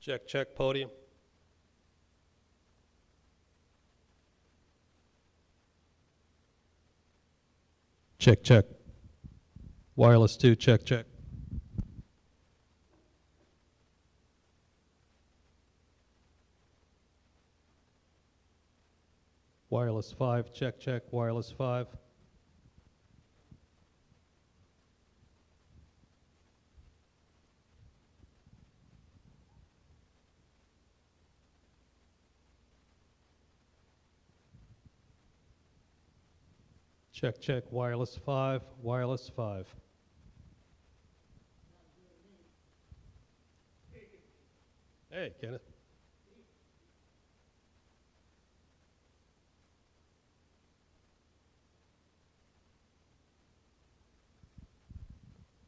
Check, check, podium. Check, check. Wireless 2, check, check. Wireless 5, check, check. Wireless 5. Check, check. Wireless 5, wireless 5. Hey, Kenneth.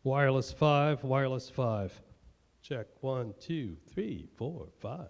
Wireless 5, wireless 5. Check. 1, 2, 3, 4, 5.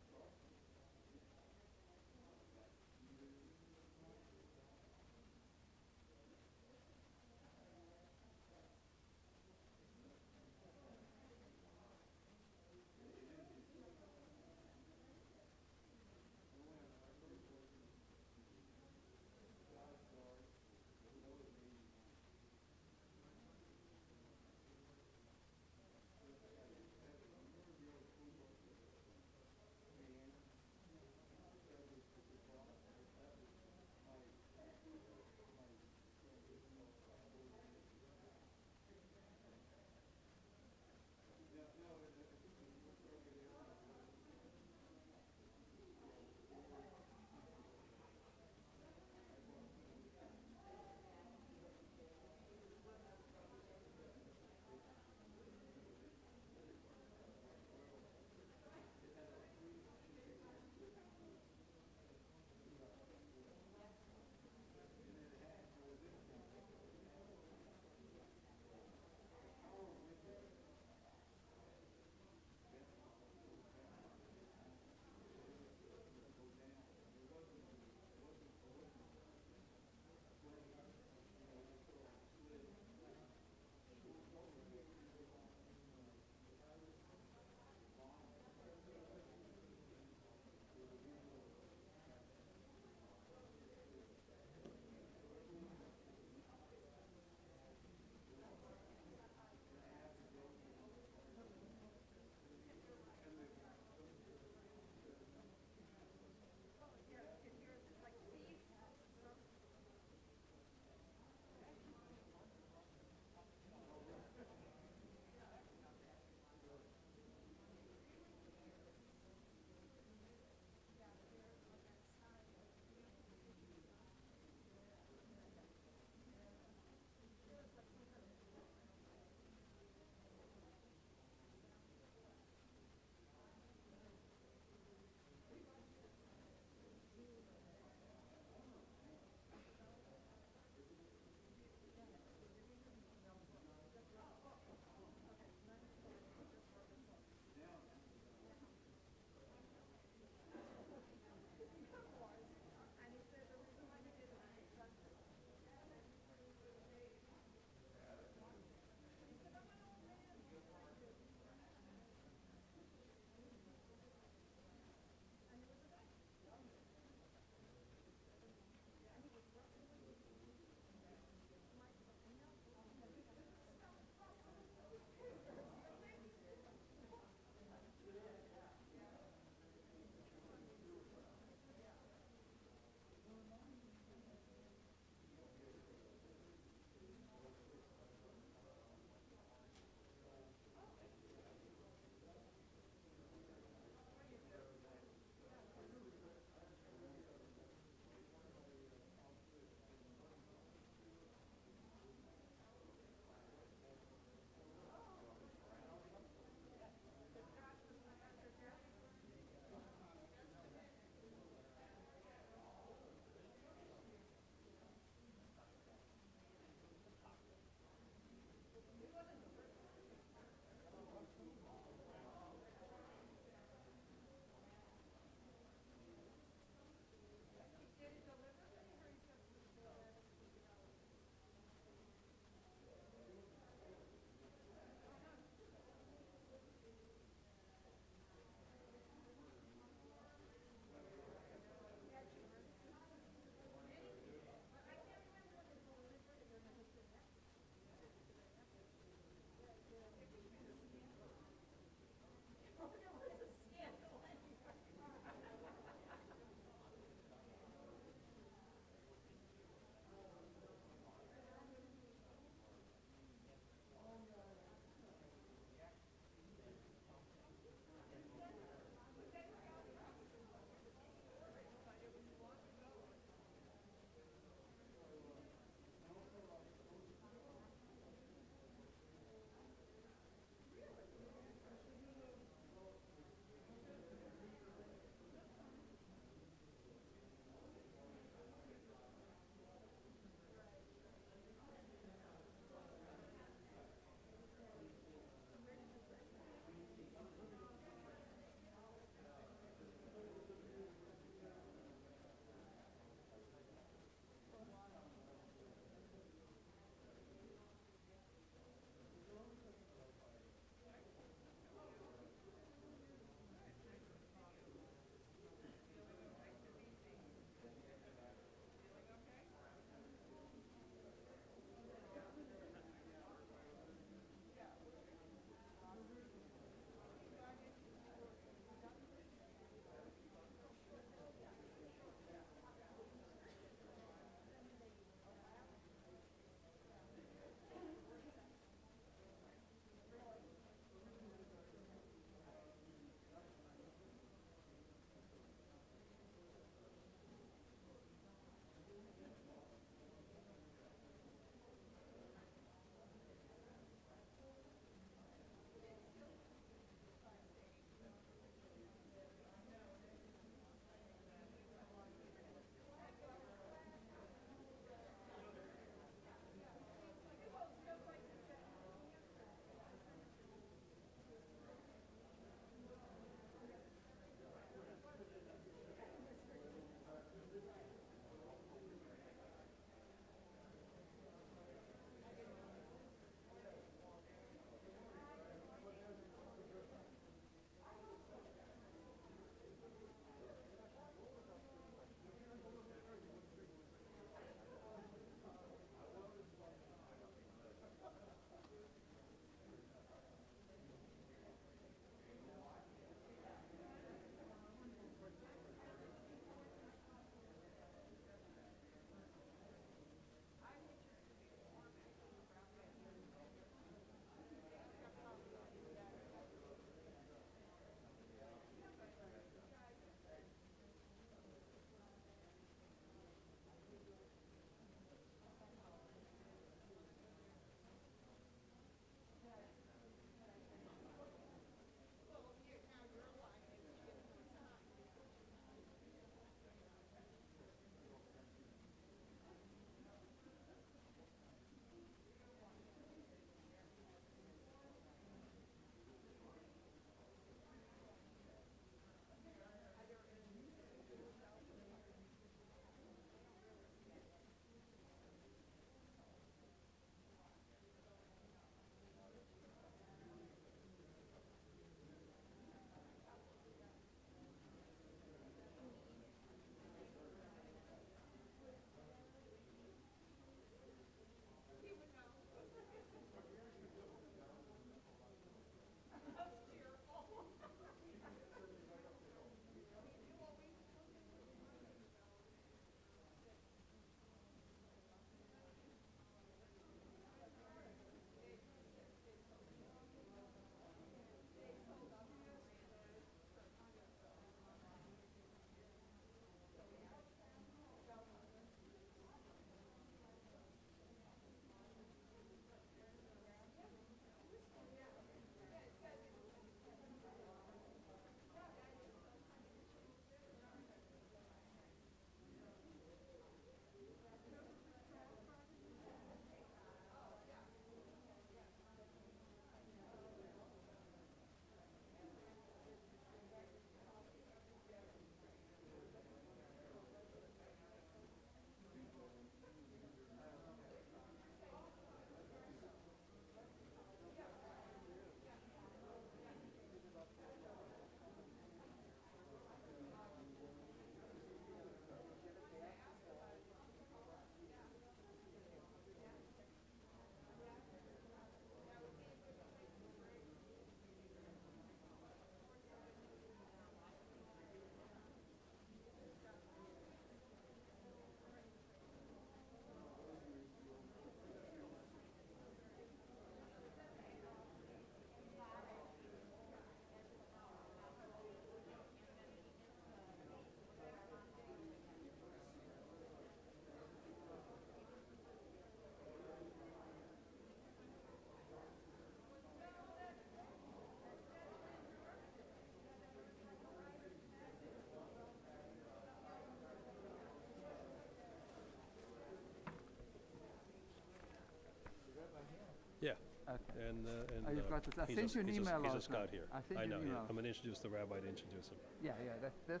Yeah. Okay. And You've got this. I he sent just, you an he just, email he last just got night. here. I sent I you know. an email. I'm going to introduce the rabbi to introduce him. Yeah, that's That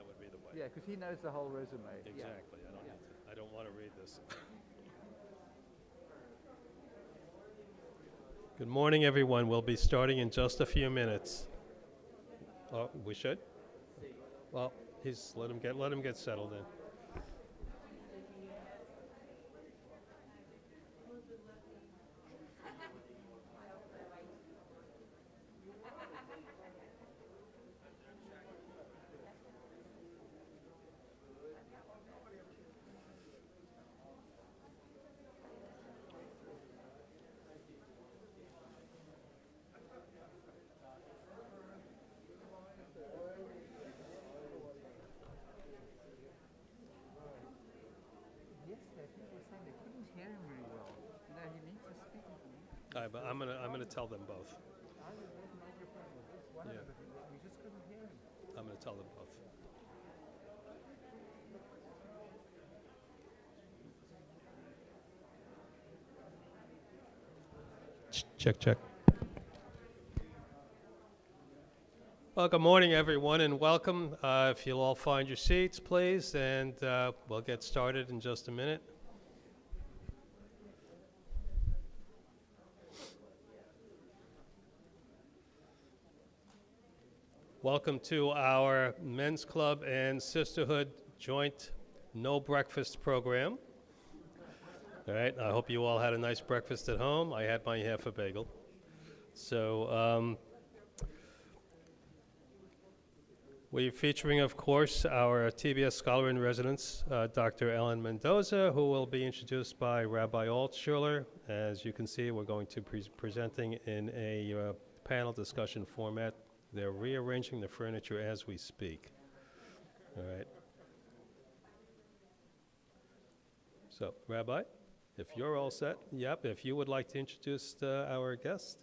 would be the way. yeah, because he knows the whole resume. Exactly. I don't need to. I don't want to read this. Good morning, everyone. We'll be starting in just a few minutes. Oh, we should? Well, let him get settled in. But I'm gonna tell them both. Yeah. I'm gonna tell them both. Check. Well, good morning, everyone, and welcome. If you'll all find your seats, please, and we'll get started in just a minute. Welcome to our Men's Club and Sisterhood joint no breakfast program. All right, I hope you all had a nice breakfast at home. I had my half a bagel. So we're featuring, of course, our TBS Scholar in Residence, Dr. Ellen Mendoza, who will be introduced by Rabbi Altshuler. As you can see, we're going to be presenting in a panel discussion format. They're rearranging the furniture as we speak. All right. So, Rabbi, if you're all set, yep, if you would like to introduce our guest.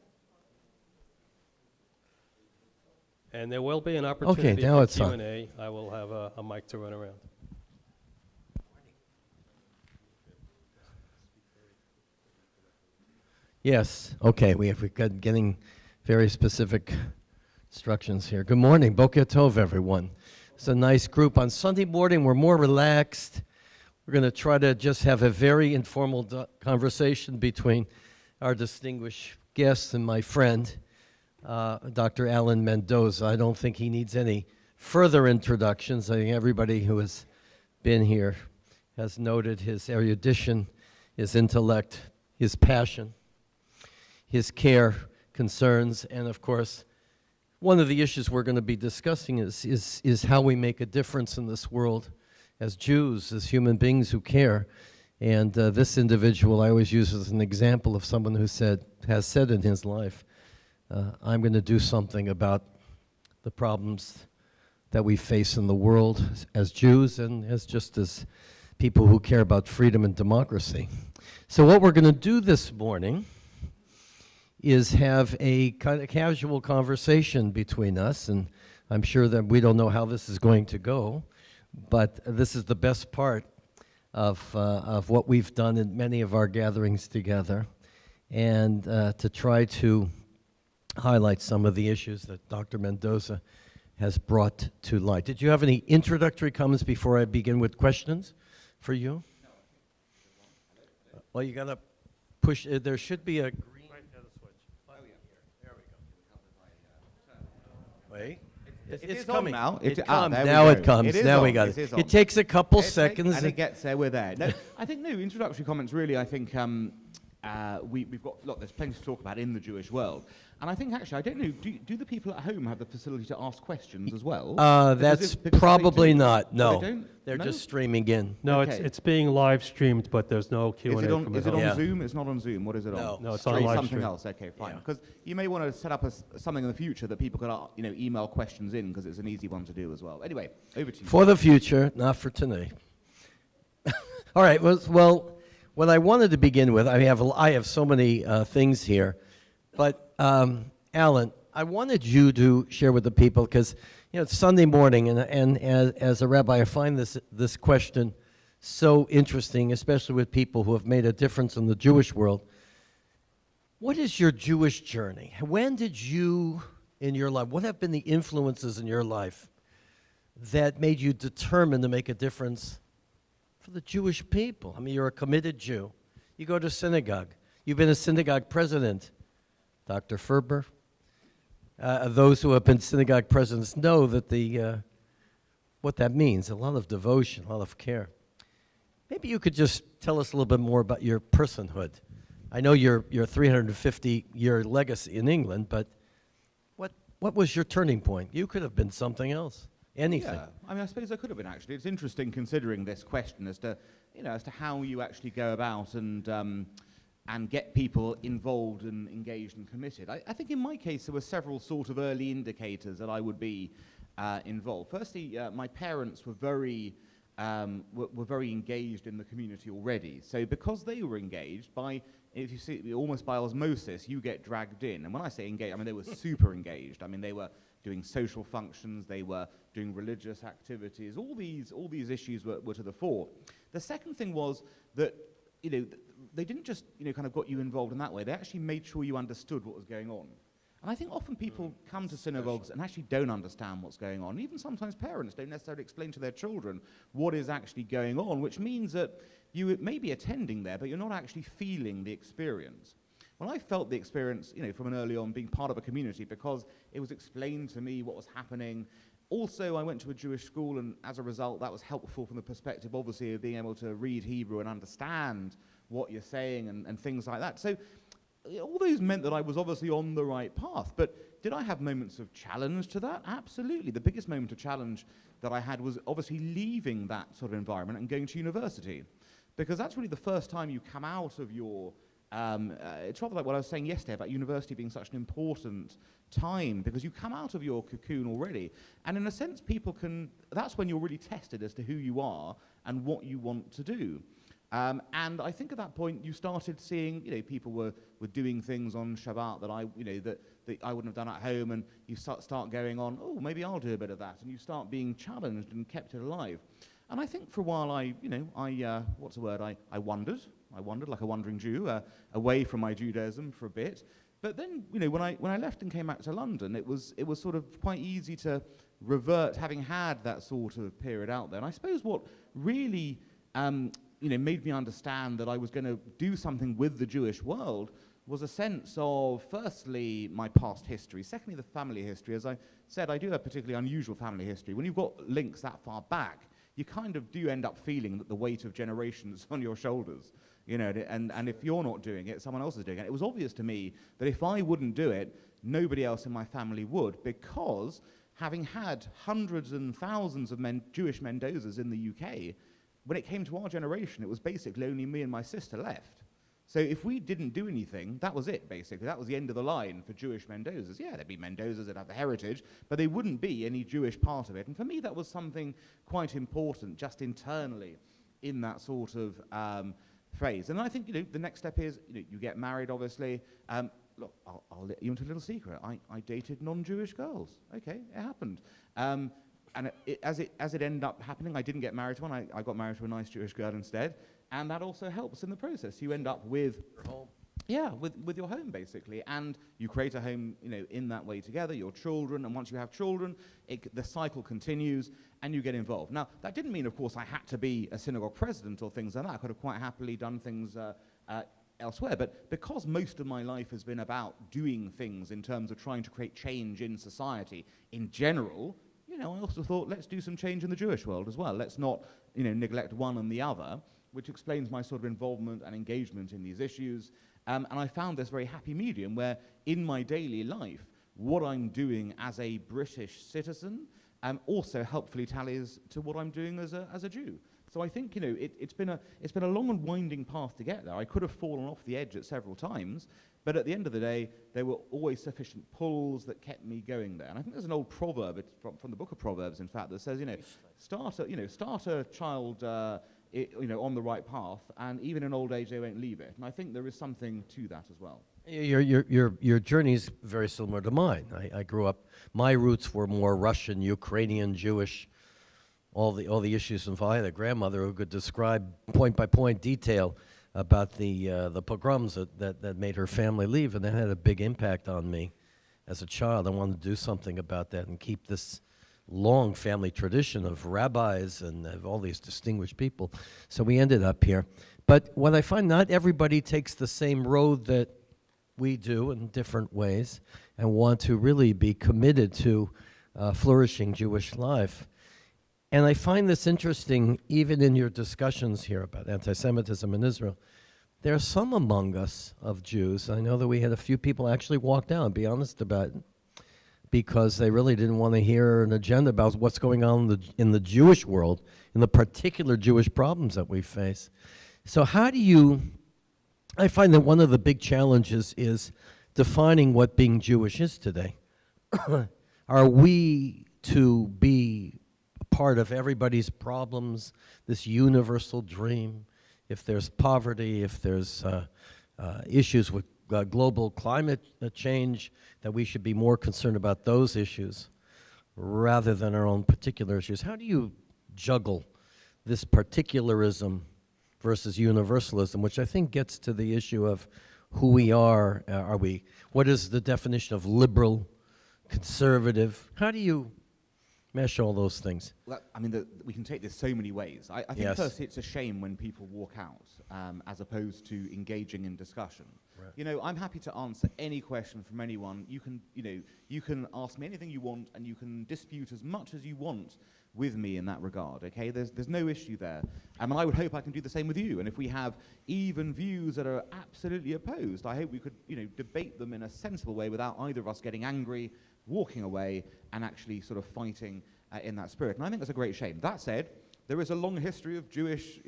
And there will be an opportunity for Q&A. I will have a mic to run around. Yes, okay, we're getting very specific instructions here. Good morning, Boker Tov, everyone. It's a nice group. On Sunday morning, we're more relaxed. We're going to try to just have a very informal conversation between our distinguished guest and my friend, Dr. Alan Mendoza. I don't think he needs any further introductions. I think everybody who has been here has noted his erudition, his intellect, his passion, his care, concerns, and of course, one of the issues we're going to be discussing is how we make a difference in this world as Jews, as human beings who care. And this individual I always use as an example of someone who has said in his life, I'm going to do something about the problems that we face in the world as Jews and as people who care about freedom and democracy. So what we're going to do this morning is have a kind of casual conversation between us, and I'm sure that we don't know how this is going to go, but this is the best part of what we've done in many of our gatherings together, and to try to highlight some of the issues that Dr. Mendoza has brought to light. Did you have any introductory comments before I begin with questions for you? Well, you got to push, there should be a green. Wait. It's coming now. It comes. Now it comes. Now we got it. It takes a couple seconds. And it gets there, we're there. No, I think, introductory comments really, I think we've got, look, there's plenty to talk about in the Jewish world. And I think, actually, I don't know, do the people at home have the facility to ask questions as well? That's probably not, no. They're just streaming in. No, okay. it's being live streamed, but there's no Q&A is it on, from is it on Yeah. Zoom? It's not on Zoom. What is it on? No, it's on live something stream. else. Okay, fine. Yeah. Because you may want to set up something in the future that people could email questions in, because it's an easy one to do as well. Anyway, over to you. For the future, not for tonight. All right, well, what I wanted to begin with, I have so many things here, but Alan, I wanted you to share with the people, because it's Sunday morning, and as a rabbi, I find this question so interesting, especially with people who have made a difference in the Jewish world. What is your Jewish journey? When did you, in your life, what have been the influences in your life that made you determined to make a difference for the Jewish people? I mean, you're a committed Jew. You go to synagogue. You've been a synagogue president, Dr. Ferber. Those who have been synagogue presidents know that what that means, a lot of devotion, a lot of care. Maybe you could just tell us a little bit more about your personhood. I know your 350-year legacy in England, but what was your turning point? You could have been something else, anything. Yeah, I mean, I suppose I could have been, actually. It's interesting considering this question as to how you actually go about and get people involved and engaged and committed. I think in my case there were several sort of early indicators that I would be involved. Firstly, my parents were very engaged in the community already. So because they were engaged, if you see, almost by osmosis, you get dragged in. And when I say engaged, I mean they were super engaged. I mean they were doing social functions, they were doing religious activities. All these issues were to the fore. The second thing was that they didn't just kind of got you involved in that way. They actually made sure you understood what was going on. And I think often people come to synagogues and actually don't understand what's going on. Even sometimes parents don't necessarily explain to their children what is actually going on, which means that you may be attending there, but you're not actually feeling the experience. Well, I felt the experience, from an early on being part of a community because it was explained to me what was happening. Also, I went to a Jewish school, and as a result, that was helpful from the perspective, obviously, of being able to read Hebrew and understand what you're saying and things like that. So all those meant that I was obviously on the right path. But did I have moments of challenge to that? Absolutely. The biggest moment of challenge that I had was obviously leaving that sort of environment and going to university. Because that's really the first time you come out of your... it's rather like what I was saying yesterday about university being such an important time, because you come out of your cocoon already. And in a sense, that's when you're really tested as to who you are and what you want to do. And I think at that point you started seeing, people were doing things on Shabbat that I wouldn't have done at home, and you start going on, oh, maybe I'll do a bit of that, and you start being challenged and kept it alive. And I think for a while I wandered. I wandered like a wandering Jew, away from my Judaism for a bit. But then, when I left and came back to London, it was sort of quite easy to revert, having had that sort of period out there. And I suppose what really made me understand that I was going to do something with the Jewish world was a sense of, firstly, my past history, secondly, the family history. As I said, I do have a particularly unusual family history. When you've got links that far back, you kind of do end up feeling that the weight of generations on your shoulders, and if you're not doing it, someone else is doing it. It was obvious to me that if I wouldn't do it, nobody else in my family would, because having had hundreds and thousands of Jewish Mendozas in the UK, when it came to our generation, it was basically only me and my sister left. So if we didn't do anything, that was it, basically. That was the end of the line for Jewish Mendozas. Yeah, there'd be Mendozas that have the heritage, but they wouldn't be any Jewish part of it. And for me, that was something quite important, just internally, in that sort of phase. And I think, the next step is, you get married, obviously. Look, I'll let you into a little secret. I dated non-Jewish girls. Okay, it happened. And as it ended up happening, I didn't get married to one. I got married to a nice Jewish girl instead. And that also helps in the process. You end up with your home. Yeah, with your home, basically. And you create a home, in that way together, your children. And once you have children, the cycle continues and you get involved. Now, that didn't mean, of course, I had to be a synagogue president or things like that. I could have quite happily done things elsewhere. But because most of my life has been about doing things in terms of trying to create change in society in general, I also thought, let's do some change in the Jewish world as well. Let's not, neglect one and the other, which explains my sort of involvement and engagement in these issues. And I found this very happy medium where, in my daily life, what I'm doing as a British citizen also helpfully tallies to what I'm doing as a Jew. So I think, it's been a long and winding path to get there. I could have fallen off the edge at several times, but at the end of the day, there were always sufficient pulls that kept me going there. And I think there's an old proverb, it's from the book of Proverbs, in fact, that says, start a child, on the right path, and even in old age they won't leave it. And I think there is something to that as well. Your journey is very similar to mine. I grew up. My roots were more Russian, Ukrainian, Jewish. All the issues involved. I had a grandmother who could describe point by point detail about the pogroms that made her family leave, and that had a big impact on me as a child. I wanted to do something about that and keep this long family tradition of rabbis and of all these distinguished people. So we ended up here. But what I find, not everybody takes the same road that we do in different ways and want to really be committed to flourishing Jewish life. And I find this interesting even in your discussions here about anti-Semitism in Israel. There are some among us of Jews, I know that we had a few people actually walk down, be honest about it, because they really didn't want to hear an agenda about what's going on in the Jewish world, in the particular Jewish problems that we face. So how do you, I find that one of the big challenges is defining what being Jewish is today. Are we to be a part of everybody's problems, this universal dream? If there's poverty, if there's issues with global climate change, that we should be more concerned about those issues rather than our own particular issues. How do you juggle this particularism versus universalism, which I think gets to the issue of who we are? What is the definition of liberal, conservative? How do you mesh all those things? Well, I mean, we can take this so many ways. I think Yes. firstly it's a shame when people walk out as opposed to engaging in discussion. Right. You know, I'm happy to answer any question from anyone. You can ask me anything you want, and you can dispute as much as you want with me in that regard, okay? There's no issue there. And I would hope I can do the same with you. And if we have even views that are absolutely opposed, I hope we could, debate them in a sensible way without either of us getting angry, walking away, and actually sort of fighting in that spirit. And I think that's a great shame. That said, there is a long history of Jewish,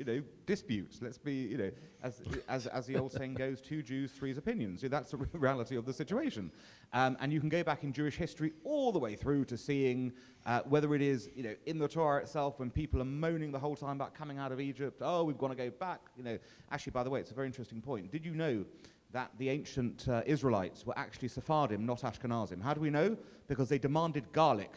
disputes. Let's be, as the old saying goes, 2 Jews, 3's opinions. That's the reality of the situation. And you can go back in Jewish history all the way through to seeing whether it is, in the Torah itself, when people are moaning the whole time about coming out of Egypt, oh, we've got to go back. Actually, by the way, it's a very interesting point. Did you know that the ancient Israelites were actually Sephardim, not Ashkenazim? How do we know? Because they demanded garlic.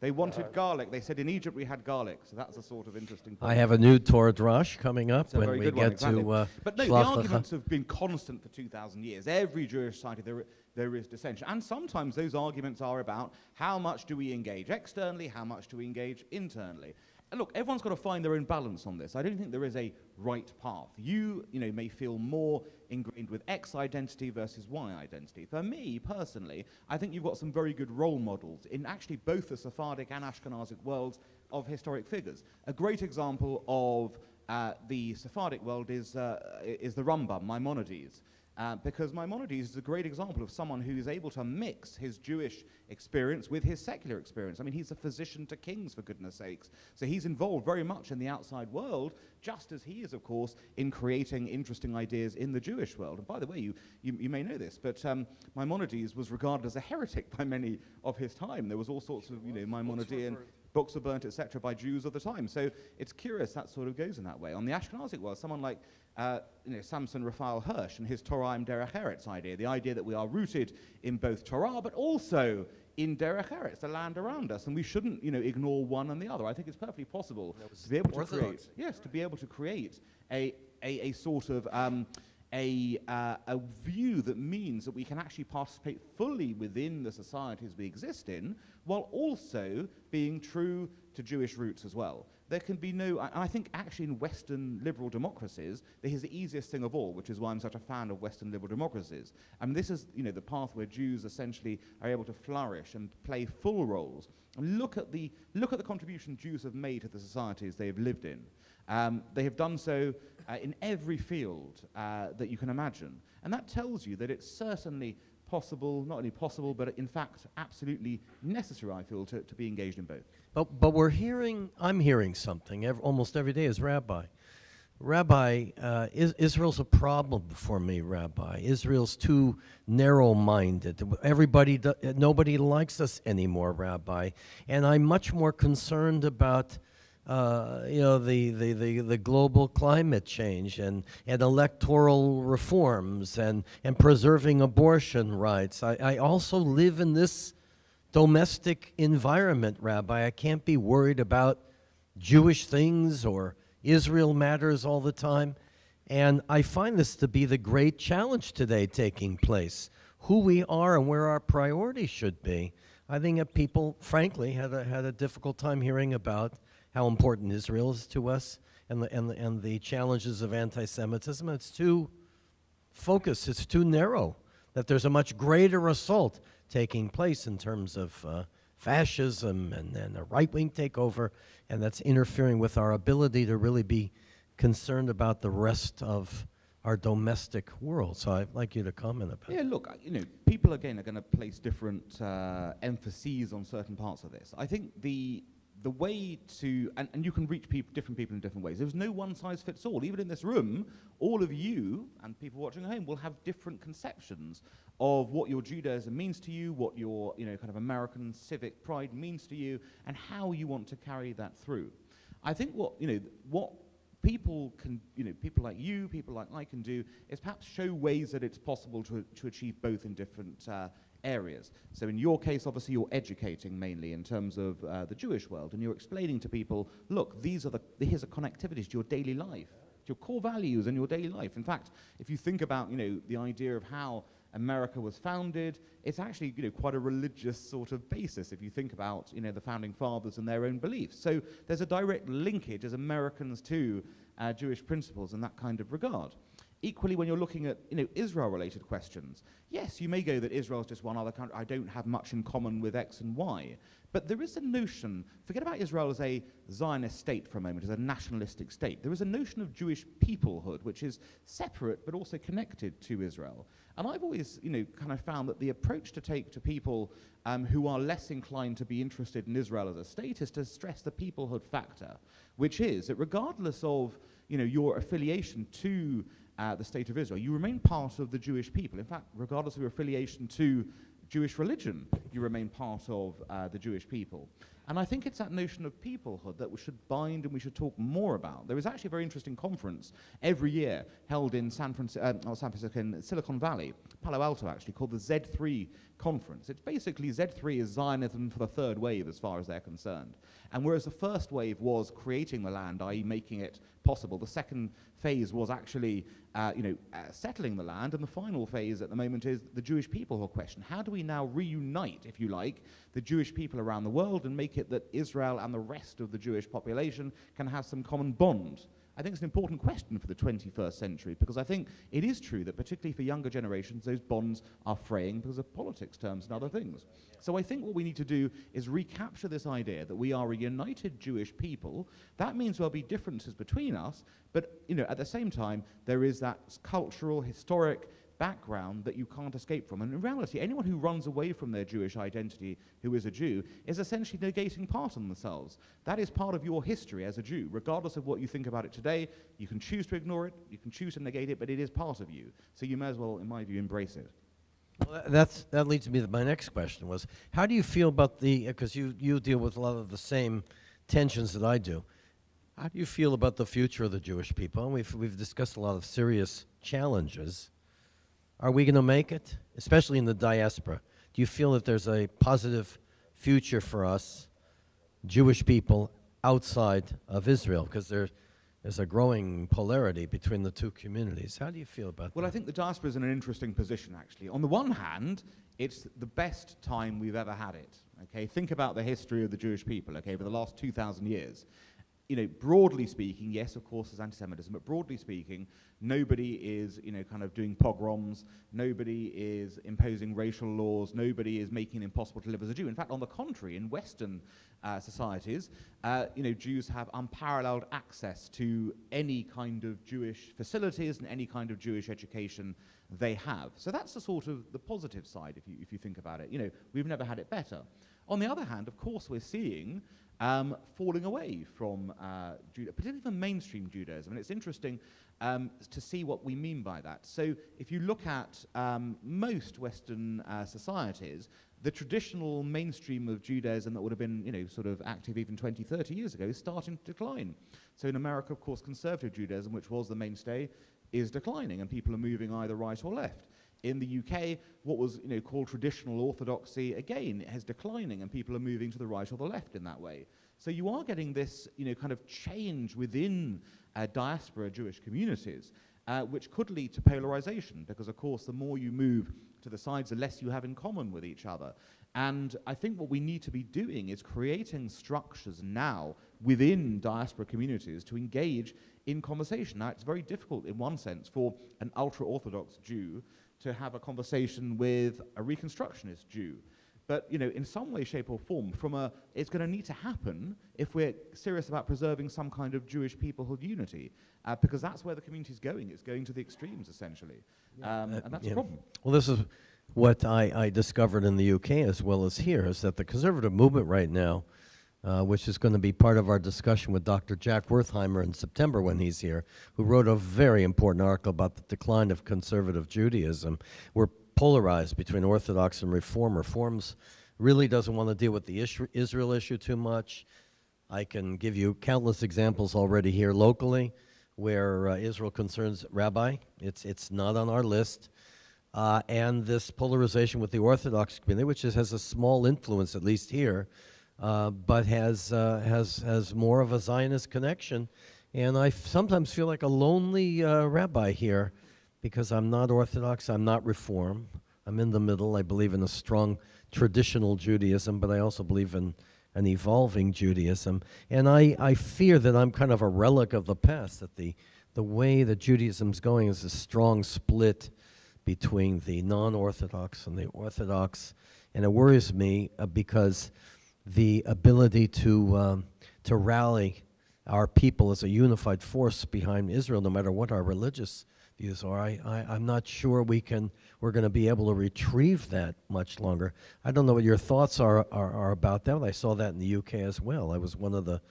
They wanted garlic. They said in Egypt we had garlic. So that's a sort of interesting point. I have a new Torah Drash coming up when we get exactly. to But no, the Shlach Lecha. arguments have been constant for 2,000 years. Every Jewish society there is dissension. And sometimes those arguments are about how much do we engage externally, how much do we engage internally. And look, everyone's got to find their own balance on this. I don't think there is a right path. You may feel more ingrained with X identity versus Y identity. For me, personally, I think you've got some very good role models in actually both the Sephardic and Ashkenazic worlds of historic figures. A great example of the Sephardic world is the Rambam, Maimonides. Because Maimonides is a great example of someone who is able to mix his Jewish experience with his secular experience. I mean, he's a physician to kings, for goodness sakes. So he's involved very much in the outside world, just as he is, of course, in creating interesting ideas in the Jewish world. And by the way, you may know this, but Maimonides was regarded as a heretic by many of his time. There was all sorts of, Maimonidean books were burnt, etc., by Jews of the time. So it's curious that sort of goes in that way. On the Ashkenazic world, someone like Samson Raphael Hirsch and his Torah Derech Eretz idea, the idea that we are rooted in both Torah, but also in Derech Eretz, the land around us, and we shouldn't, ignore one and the other. I think it's perfectly possible to be able to create, a sort of a view that means that we can actually participate fully within the societies we exist in, while also being true to Jewish roots as well. There can be no, and I think actually in Western liberal democracies, this is the easiest thing of all, which is why I'm such a fan of Western liberal democracies. I mean, this is, the path where Jews essentially are able to flourish and play full roles. And look at the contribution Jews have made to the societies they have lived in. They have done so in every field that you can imagine. And that tells you that it's certainly possible, not only possible, but in fact absolutely necessary, I feel, to be engaged in both. But I'm hearing something almost every day as rabbi. Rabbi, Israel's a problem for me, Rabbi. Israel's too narrow-minded. Nobody likes us anymore, Rabbi. And I'm much more concerned about the global climate change and electoral reforms and preserving abortion rights. I also live in this domestic environment, Rabbi. I can't be worried about Jewish things or Israel matters all the time. And I find this to be the great challenge today taking place, who we are and where our priorities should be. I think that people, frankly, had a difficult time hearing about how important Israel is to us and the challenges of anti-Semitism. It's too focused, it's too narrow, that there's a much greater assault taking place in terms of fascism and a right-wing takeover, and that's interfering with our ability to really be concerned about the rest of our domestic world. So I'd like you to comment about Yeah, look, people again are going to place different emphases on certain parts of this. I think the way to, and you can reach different people in different ways. There's no one size fits all. Even in this room, all of you and people watching at home will have different conceptions of what your Judaism means to you, what your kind of American civic pride means to you, and how you want to carry that through. I think what people can, people like you, people like I can do, is perhaps show ways that it's possible to achieve both in different areas. So in your case, obviously, you're educating mainly in terms of the Jewish world, and you're explaining to people, look, here's a connectivity to your daily life, to your core values in your daily life. In fact, if you think about, the idea of how America was founded, it's actually, quite a religious sort of basis if you think about, the founding fathers and their own beliefs. So there's a direct linkage as Americans to Jewish principles in that kind of regard. Equally, when you're looking at Israel-related questions, yes, you may go that Israel's just one other country. I don't have much in common with X and Y. But there is a notion, forget about Israel as a Zionist state for a moment, as a nationalistic state. There is a notion of Jewish peoplehood, which is separate but also connected to Israel. And I've always, kind of found that the approach to take to people who are less inclined to be interested in Israel as a state is to stress the peoplehood factor, which is that regardless of, your affiliation to the state of Israel, you remain part of the Jewish people. In fact, regardless of your affiliation to Jewish religion, you remain part of the Jewish people. And I think it's that notion of peoplehood that we should bind and we should talk more about. There is actually a very interesting conference every year held in in Silicon Valley, Palo Alto actually, called the Z3 Conference. It's basically Z3 is Zionism for the third wave as far as they're concerned. And whereas the first wave was creating the land, i.e. making it possible, the second phase was actually settling the land, and the final phase at the moment is the Jewish peoplehood question. How do we now reunite, if you like, the Jewish people around the world and make it that Israel and the rest of the Jewish population can have some common bond? I think it's an important question for the 21st century, because I think it is true that particularly for younger generations, those bonds are fraying because of politics terms and other things. So I think what we need to do is recapture this idea that we are a united Jewish people. That means there'll be differences between us, but at the same time, there is that cultural, historic background that you can't escape from. And in reality, anyone who runs away from their Jewish identity who is a Jew is essentially negating part of themselves. That is part of your history as a Jew. Regardless of what you think about it today, you can choose to ignore it, you can choose to negate it, but it is part of you. So you may as well, in my view, embrace it. Well, that leads me to my next question was, how do you feel about because you deal with a lot of the same tensions that I do. How do you feel about the future of the Jewish people? And we've discussed a lot of serious challenges. Are we going to make it, especially in the diaspora? Do you feel that there's a positive future for us, Jewish people, outside of Israel? Because there's a growing polarity between the two communities. How do you feel about that? Well, I think the diaspora is in an interesting position, actually. On the one hand, it's the best time we've ever had it. Okay, think about the history of the Jewish people, okay, for the last 2,000 years. Broadly speaking, yes, of course, there's anti-Semitism, but broadly speaking, nobody is, kind of doing pogroms, nobody is imposing racial laws, nobody is making it impossible to live as a Jew. In fact, on the contrary, in Western societies, Jews have unparalleled access to any kind of Jewish facilities and any kind of Jewish education they have. So that's the sort of the positive side, if you think about it. We've never had it better. On the other hand, of course, we're seeing falling away from particularly from mainstream Judaism. And it's interesting to see what we mean by that. So if you look at most Western societies, the traditional mainstream of Judaism that would have been, sort of active even 20, 30 years ago is starting to decline. So in America, of course, conservative Judaism, which was the mainstay, is declining, and people are moving either right or left. In the UK, what was called traditional orthodoxy, again, is declining, and people are moving to the right or the left in that way. So you are getting this kind of change within diaspora Jewish communities. which could lead to polarization, because, of course, the more you move to the sides, the less you have in common with each other. And I think what we need to be doing is creating structures now within diaspora communities to engage in conversation. Now, it's very difficult, in one sense, for an ultra-Orthodox Jew to have a conversation with a Reconstructionist Jew. But, you know, in some way, shape, or form, it's going to need to happen if we're serious about preserving some kind of Jewish peoplehood unity, because that's where the community is going. It's going to the extremes, essentially. And that's a problem. Well, this is what I discovered in the UK as well as here, is that the conservative movement right now, which is going to be part of our discussion with Dr. Jack Wertheimer in September when he's here, who wrote a very important article about the decline of conservative Judaism. We're polarized between Orthodox and Reform. Reforms really doesn't want to deal with the Israel issue too much. I can give you countless examples already here locally where Israel concerns Rabbi. It's not on our list. And this polarization with the Orthodox community, which has a small influence, at least here, but has more of a Zionist connection. And I sometimes feel like a lonely rabbi here, because I'm not Orthodox, I'm not Reform. I'm in the middle. I believe in a strong traditional Judaism, but I also believe in an evolving Judaism. And I fear that I'm kind of a relic of the past, that the way that Judaism's going is a strong split between the non-Orthodox and the Orthodox. And it worries me because the ability to rally our people as a unified force behind Israel, no matter what our religious views are, I'm not sure we're going to be able to retrieve that much longer. I don't know what your thoughts are about that. I saw that in the UK as well. I was one of the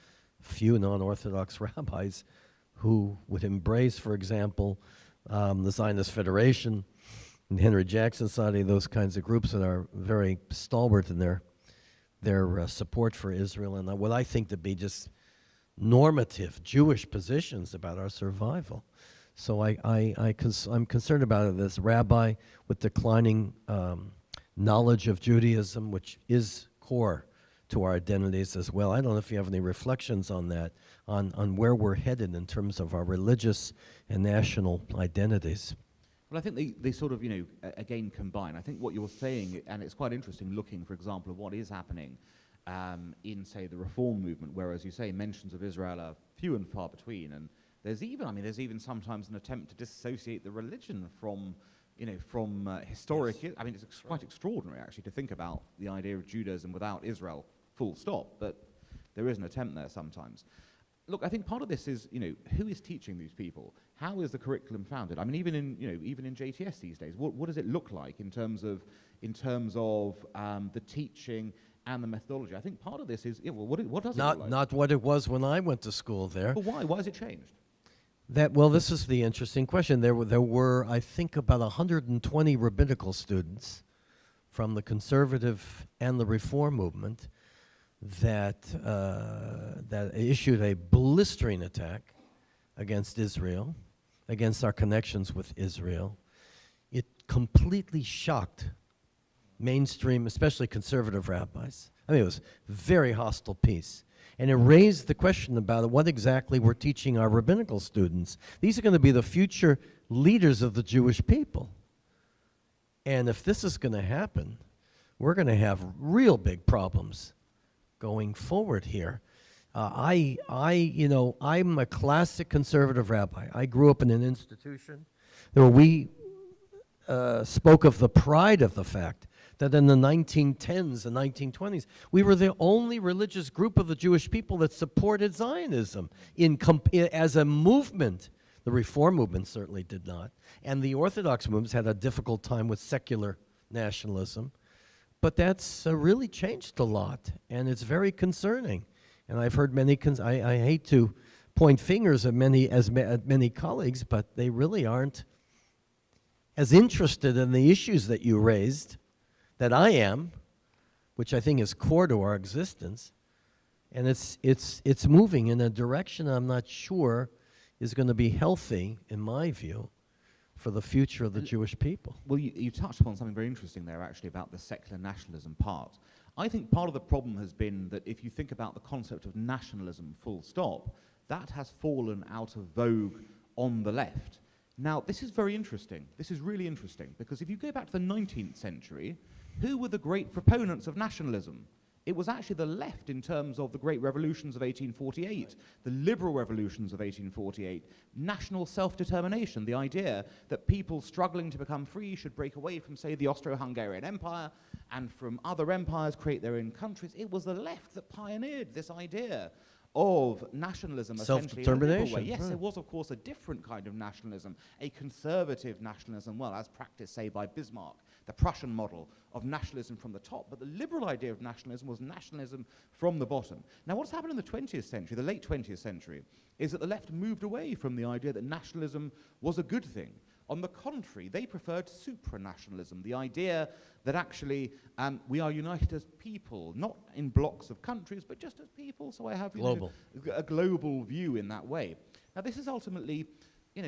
few non-Orthodox rabbis who would embrace, for example, the Zionist Federation and Henry Jackson Society, those kinds of groups that are very stalwart in their support for Israel and what I think to be just normative Jewish positions about our survival. So I'm concerned about it as rabbi with declining knowledge of Judaism, which is core to our identities as well. I don't know if you have any reflections on that, on where we're headed in terms of our religious and national identities. Well, I think they sort of, again, combine. I think what you're saying, and it's quite interesting looking, for example, at what is happening in, say, the Reform movement, where, as you say, mentions of Israel are few and far between, and there's even sometimes an attempt to disassociate the religion from historic. Yes. I mean, it's quite extraordinary, actually, to think about the idea of Judaism without Israel, full stop, but there is an attempt there sometimes. Look, I think part of this is, who is teaching these people? How is the curriculum founded? I mean, even in JTS these days, what does it look like in terms of the teaching and the methodology? I think part of this is, what does it look like? Not what it was when I went to school there. But why? Why has it changed? This is the interesting question. There were, I think, about 120 rabbinical students from the conservative and the Reform movement that issued a blistering attack against Israel, against our connections with Israel. It completely shocked mainstream, especially conservative rabbis. I mean, it was a very hostile piece. And it raised the question about what exactly we're teaching our rabbinical students. These are going to be the future leaders of the Jewish people. And if this is going to happen, we're going to have real big problems going forward here. I'm a classic conservative rabbi. I grew up in an institution where we spoke of the pride of the fact that in the 1910s and 1920s, we were the only religious group of the Jewish people that supported Zionism as a movement. The Reform movement certainly did not. And the Orthodox movements had a difficult time with secular nationalism. But that's really changed a lot, and it's very concerning. And I've heard many, I hate to point fingers at many colleagues, but they really aren't as interested in the issues that you raised that I am, which I think is core to our existence. And it's moving in a direction I'm not sure is going to be healthy, in my view, for the future of the Jewish people. Well, you touched upon something very interesting there, actually, about the secular nationalism part. I think part of the problem has been that if you think about the concept of nationalism, full stop, that has fallen out of vogue on the left. Now, this is very interesting. This is really interesting, because if you go back to the 19th century, who were the great proponents of nationalism? It was actually the left in terms of the great revolutions of 1848, the liberal revolutions of 1848, national self-determination, the idea that people struggling to become free should break away from, say, the Austro-Hungarian Empire and from other empires, create their own countries. It was the left that pioneered this idea of nationalism, essentially, in a liberal way. Yes, right. there was, of course, a different kind of nationalism, a conservative nationalism, well, as practiced, say, by Bismarck, the Prussian model of nationalism from the top. But the liberal idea of nationalism was nationalism from the bottom. Now, what's happened in the 20th century, the late 20th century, is that the left moved away from the idea that nationalism was a good thing. On the contrary, they preferred supranationalism, the idea that actually we are united as people, not in blocks of countries, but just as people. So I have a global view in that way. Now, this is ultimately,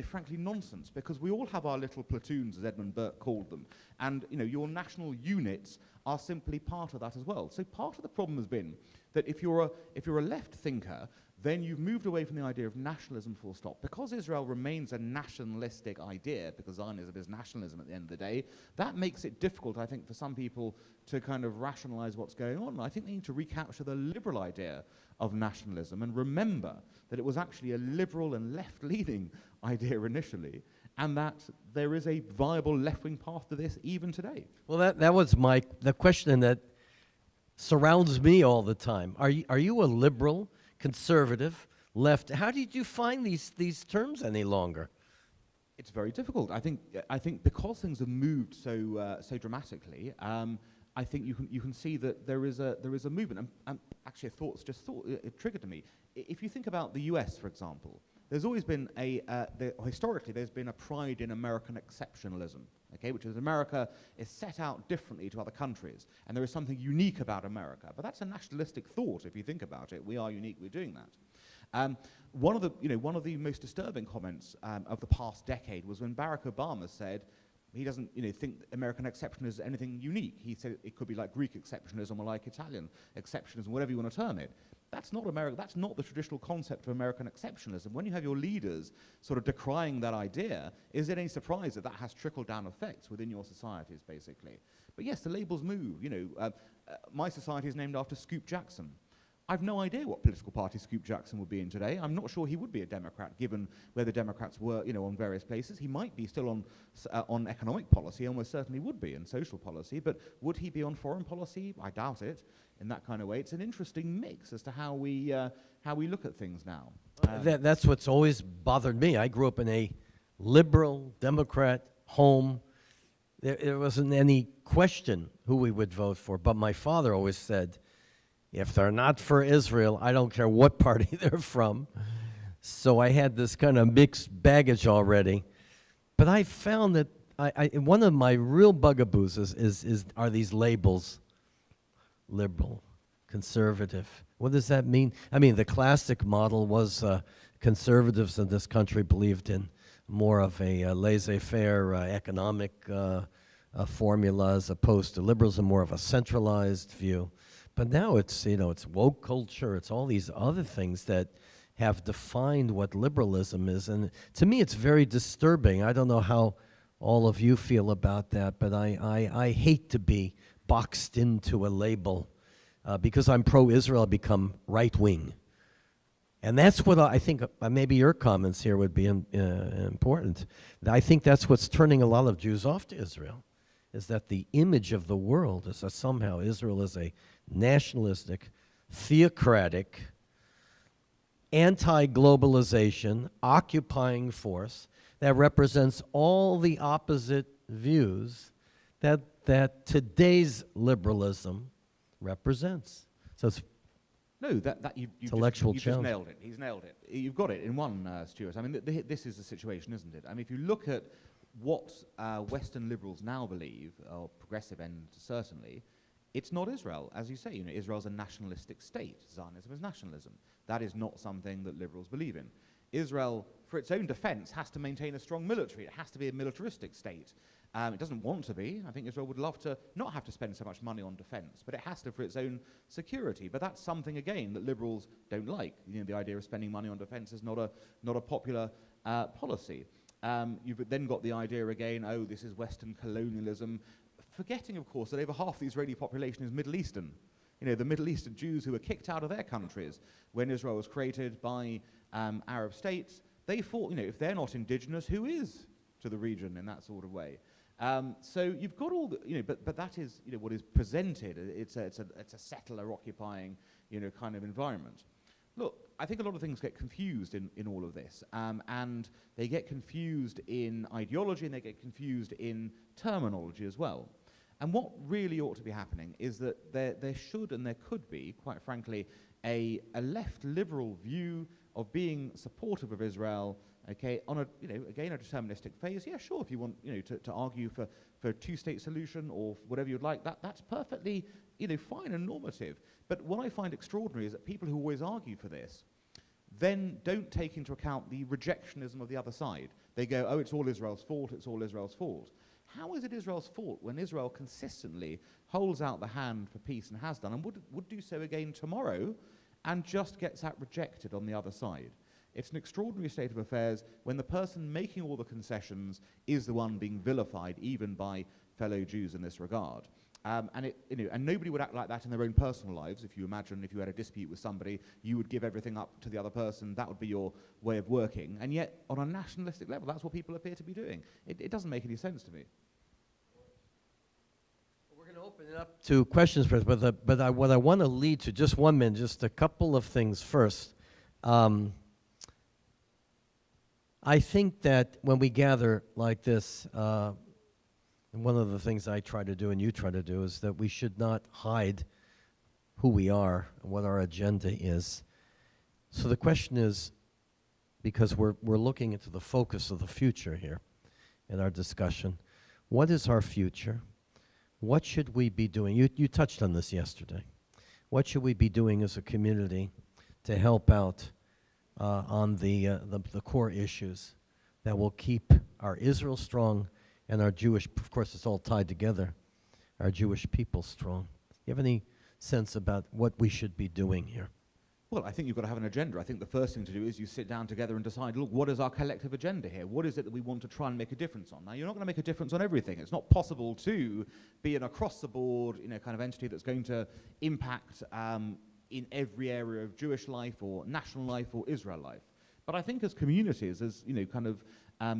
frankly, nonsense, because we all have our little platoons, as Edmund Burke called them, and your national units are simply part of that as well. So part of the problem has been that if you're a left thinker, then you've moved away from the idea of nationalism full stop. Because Israel remains a nationalistic idea, because Zionism is nationalism at the end of the day, that makes it difficult, I think, for some people to kind of rationalize what's going on. And I think they need to recapture the liberal idea of nationalism and remember that it was actually a liberal and left-leaning idea initially, and that there is a viable left-wing path to this even today. Well, that was the question that surrounds me all the time. Are you a liberal, conservative, left? How did you find these terms any longer? It's very difficult. I think because things have moved so dramatically, I think you can see that there is a movement. And actually, it triggered to me. If you think about the U.S., for example, there's always been historically there's been a pride in American exceptionalism. Okay, which is America is set out differently to other countries, and there is something unique about America. But that's a nationalistic thought, if you think about it. We are unique. We're doing that. One of the most disturbing comments of the past decade was when Barack Obama said he doesn't think American exceptionalism is anything unique. He said it could be like Greek exceptionalism or like Italian exceptionalism, whatever you want to term it. That's not America. That's not the traditional concept of American exceptionalism. When you have your leaders sort of decrying that idea, is it any surprise that that has trickle-down effects within your societies, basically? But yes, the labels move. My society is named after Scoop Jackson. I've no idea what political party Scoop Jackson would be in today. I'm not sure he would be a Democrat, given where the Democrats were, on various places. He might be still on economic policy, almost certainly would be, and social policy. But would he be on foreign policy? I doubt it. In that kind of way, it's an interesting mix as to how we look at things now. That's what's always bothered me. I grew up in a liberal Democrat home. There wasn't any question who we would vote for. But my father always said, if they're not for Israel, I don't care what party they're from. So I had this kind of mixed baggage already. But I found that one of my real bugaboos are these labels. Liberal, conservative. What does that mean? I mean, the classic model was conservatives in this country believed in more of a laissez-faire economic formula as opposed to liberalism, more of a centralized view. But now it's woke culture. It's all these other things that have defined what liberalism is, and to me, it's very disturbing. I don't know how all of you feel about that, but I hate to be boxed into a label. Because I'm pro-Israel, I become right-wing. And that's what I think, maybe your comments here would be important. I think that's what's turning a lot of Jews off to Israel, is that the image of the world is that somehow Israel is a nationalistic, theocratic, anti-globalization, occupying force that represents all the opposite views that today's liberalism represents. So it's intellectual you've just nailed it. He's nailed it. You've got it in one, Stuart. I mean, this is the situation, isn't it? I mean, if you look at what Western liberals now believe, or progressive end certainly, it's not Israel. As you say, Israel's a nationalistic state. Zionism is nationalism. That is not something that liberals believe in. Israel, for its own defense, has to maintain a strong military. It has to be a militaristic state. It doesn't want to be. I think Israel would love to not have to spend so much money on defense, but it has to for its own security. But that's something, again, that liberals don't like. The idea of spending money on defense is not a popular policy. You've then got the idea again, oh, this is Western colonialism, forgetting, of course, that over half the Israeli population is Middle Eastern. You know, the Middle Eastern Jews who were kicked out of their countries when Israel was created by Arab states, they thought, you know, if they're not indigenous, who is to the region in that sort of way? So you've got all the, you know, but that is, you know, what is presented. It's a settler occupying, you know, kind of environment. Look, I think a lot of things get confused in all of this, and they get confused in ideology and they get confused in terminology as well. And what really ought to be happening is that there should and there could be, quite frankly, a left liberal view of being supportive of Israel, okay, on a, you know, again, a deterministic phase. Yeah, sure, if you want, you know, to argue for a two-state solution or whatever you'd like, that's perfectly, you know, fine and normative. But what I find extraordinary is that people who always argue for this then don't take into account the rejectionism of the other side. They go, oh, it's all Israel's fault, it's all Israel's fault. How is it Israel's fault when Israel consistently holds out the hand for peace and has done, and would do so again tomorrow, and just gets that rejected on the other side? It's an extraordinary state of affairs when the person making all the concessions is the one being vilified, even by fellow Jews in this regard. And nobody would act like that in their own personal lives. If you imagine if you had a dispute with somebody, you would give everything up to the other person. That would be your way of working. And yet, on a nationalistic level, that's what people appear to be doing. It doesn't make any sense to me. We're going to open it up to questions, but what I want to lead to, just 1 minute, just a couple of things first. I think that when we gather like this, and one of the things I try to do and you try to do is that we should not hide who we are and what our agenda is. So the question is, because we're looking into the focus of the future here in our discussion, what is our future? What should we be doing? You touched on this yesterday. What should we be doing as a community to help out on the core issues that will keep our Israel strong and our Jewish, of course it's all tied together, our Jewish people strong? You have any sense about what we should be doing here? Well, I think you've got to have an agenda. I think the first thing to do is you sit down together and decide, look, what is our collective agenda here? What is it that we want to try and make a difference on? Now, you're not going to make a difference on everything. It's not possible to be an across-the-board, you know, kind of entity that's going to impact in every area of Jewish life or national life or Israel life. But I think as communities, as, you know, kind of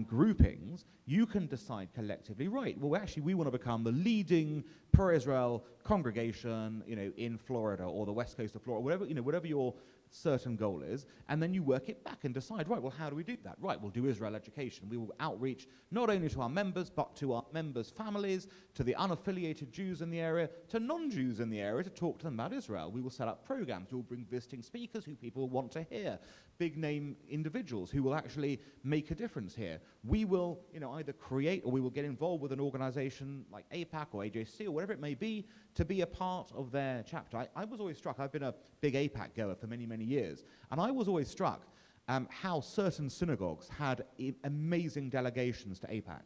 groupings, you can decide collectively, right, well, actually, we want to become the leading pro-Israel congregation, you know, in Florida or the west coast of Florida, whatever, you know, whatever your certain goal is, and then you work it back and decide, right, well, how do we do that? Right, we'll do Israel education. We will outreach not only to our members, but to our members' families, to the unaffiliated Jews in the area, to non-Jews in the area, to talk to them about Israel. We will set up programs. We will bring visiting speakers who people want to hear, big-name individuals who will actually make a difference here. We will, you know, either create or we will get involved with an organization like AIPAC or AJC or whatever it may be to be a part of their chapter. I was always struck, I've been a big AIPAC goer for many, many years, and I was always struck how certain synagogues had amazing delegations to AIPAC,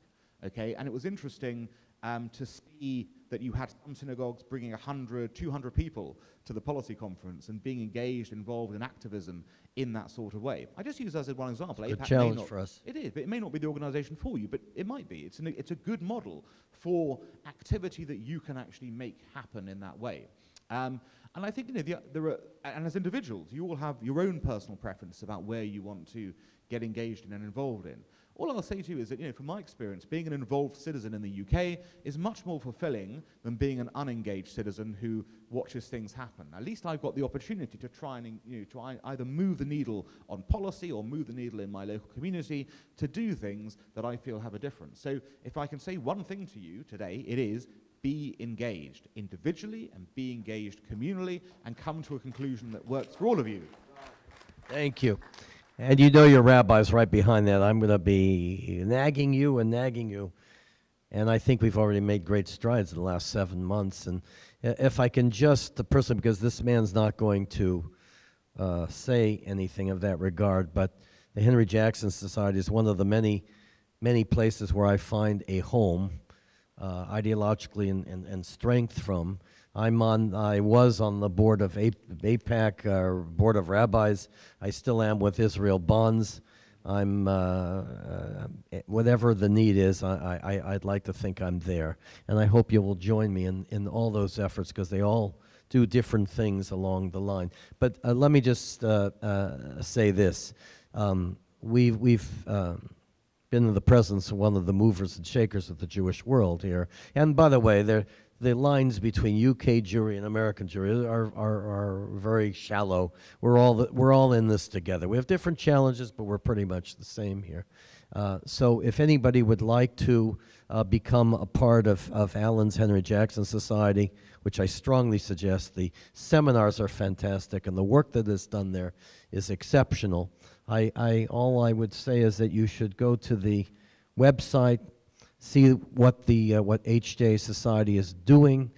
okay? And it was interesting to see that you had some synagogues bringing 100, 200 people to the policy conference and being engaged, involved in activism in that sort of way. I just use that as one example. It's a challenge for us. It is, but it may not be the organization for you, but it might be. It's a good model for activity that you can actually make happen in that way. And I think, you know, there are, and as individuals, you all have your own personal preference about where you want to get engaged in and involved in. All I'll say to you is that, you know, from my experience, being an involved citizen in the UK is much more fulfilling than being an unengaged citizen who watches things happen. At least I've got the opportunity to try and, you know, either move the needle on policy or move the needle in my local community to do things that I feel have a difference. So if I can say one thing to you today, it is be engaged individually and be engaged communally and come to a conclusion that works for all of you. Thank you. And you know your rabbi's right behind that. I'm going to be nagging you. And I think we've already made great strides in the last 7 months. And if I can just, because this man's not going to say anything of that regard, but the Henry Jackson Society is one of the many, many places where I find a home ideologically and strength from. I was on the board of AIPAC, Board of Rabbis. I still am with Israel Bonds. I'm whatever the need is, I'd like to think I'm there. And I hope you will join me in all those efforts, because they all do different things along the line. But let me just say this. We've been in the presence of one of the movers and shakers of the Jewish world here. And by the way, the lines between UK Jewry and American Jewry are very shallow. We're all in this together. We have different challenges, but we're pretty much the same here. So if anybody would like to become a part of Alan's Henry Jackson Society, which I strongly suggest, the seminars are fantastic, and the work that is done there is exceptional. All I would say is that you should go to the website, see what what HJ Society is doing,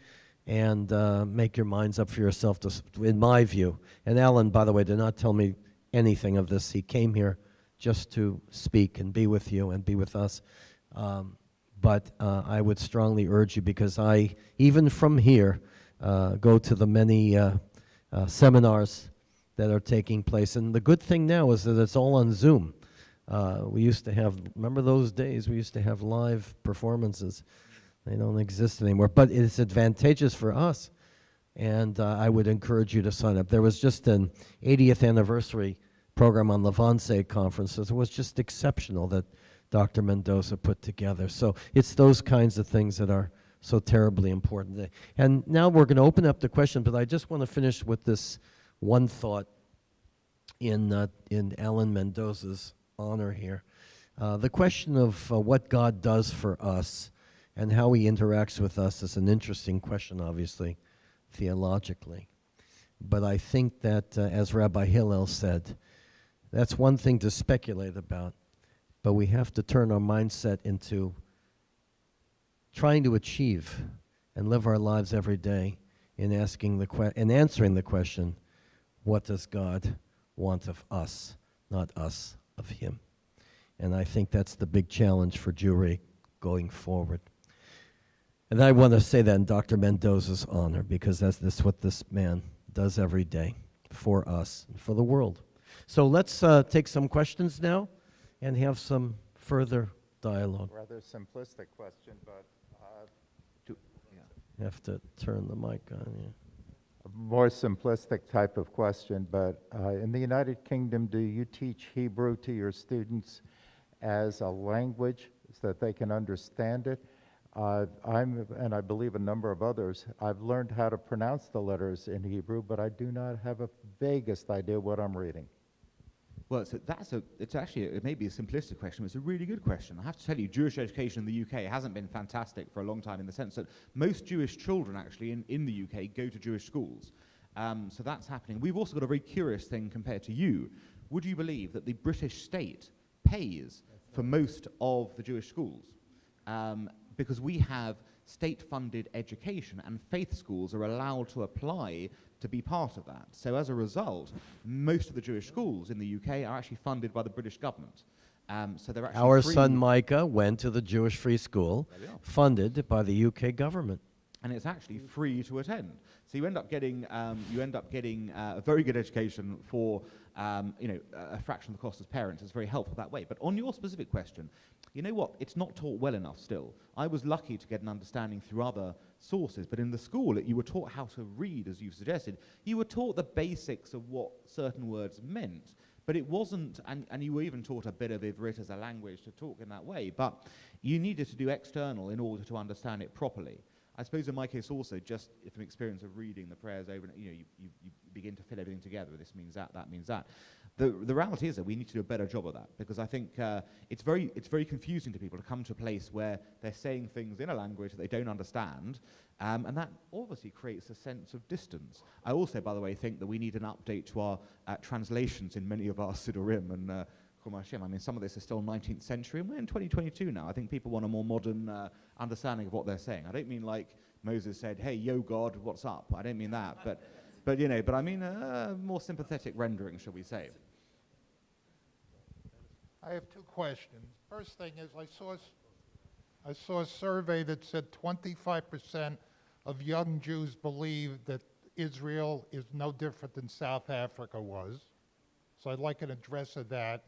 and make your minds up for yourself, in my view. And Alan, by the way, did not tell me anything of this. He came here just to speak and be with you and be with us. But I would strongly urge you, because I, even from here, go to the many seminars that are taking place. And the good thing now is that it's all on Zoom. We used to have, remember those days? We used to have live performances. They don't exist anymore. But it's advantageous for us, and I would encourage you to sign up. There was just an 80th anniversary program on the Vansay conferences. It was just exceptional that Dr. Mendoza put together. So it's those kinds of things that are so terribly important. And now we're going to open up the question, but I just want to finish with this one thought in Alan Mendoza's honor here. The question of what God does for us and how he interacts with us is an interesting question, obviously, theologically. But I think that, as Rabbi Hillel said, that's one thing to speculate about, but we have to turn our mindset into trying to achieve and live our lives every day in asking and answering the question, what does God want of us, not us of him? And I think that's the big challenge for Jewry going forward. And I want to say that in Dr. Mendoza's honor, because that's what this man does every day for us and for the world. So let's take some questions now and have some further dialogue. Rather simplistic question, but You have to turn the mic on. Yeah. a more simplistic type of question. But in the United Kingdom, do you teach Hebrew to your students as a language so that they can understand it? And I believe a number of others, I've learned how to pronounce the letters in Hebrew, but I do not have a vaguest idea what I'm reading. Well, it may be a simplistic question, but it's a really good question. I have to tell you, Jewish education in the UK hasn't been fantastic for a long time, in the sense that most Jewish children actually in the UK go to Jewish schools. So that's happening. We've also got a very curious thing compared to you. Would you believe that the British state pays for most of the Jewish schools? Because we have state-funded education, and faith schools are allowed to apply to be part of that. So as a result, most of the Jewish schools in the UK are actually funded by the British government. So they're actually Our free. son Micah went to the Jewish Free School, funded by the UK government. And it's actually free to attend. So you end up getting a very good education for a fraction of the cost as parents. It's very helpful that way. But on your specific question, you know what? It's not taught well enough still. I was lucky to get an understanding through other sources, but in the school you were taught how to read, as you've suggested. You were taught the basics of what certain words meant, but it wasn't, and you were even taught a bit of Ivrit as a language to talk in that way, but you needed to do external in order to understand it properly. I suppose in my case also, just from experience of reading the prayers over, you begin to fit everything together. This means that, that means that. The reality is that we need to do a better job of that, because I think it's very confusing to people to come to a place where they're saying things in a language that they don't understand, and that obviously creates a sense of distance. I also, by the way, think that we need an update to our translations in many of our Siddurim and I mean, some of this is still 19th century, and we're in 2022 now. I think people want a more modern understanding of what they're saying. I don't mean like Moses said, "Hey, yo, God, what's up?" I don't mean that, but I mean a more sympathetic rendering, shall we say? I have two questions. First thing is, I saw a survey that said 25% of young Jews believe that Israel is no different than South Africa was. So I'd like an address of that.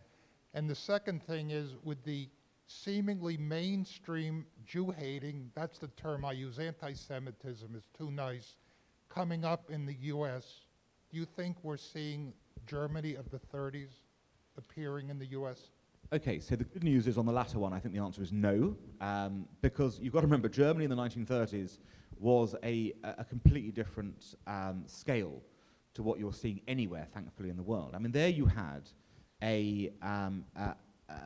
And the second thing is with the seemingly mainstream Jew-hating, that's the term I use, anti-Semitism is too nice, coming up in the U.S., do you think we're seeing Germany of the 30s appearing in the U.S.? Okay, so the good news is on the latter one, I think the answer is no, because you've got to remember Germany in the 1930s was a completely different scale to what you're seeing anywhere, thankfully, in the world. I mean, there you had a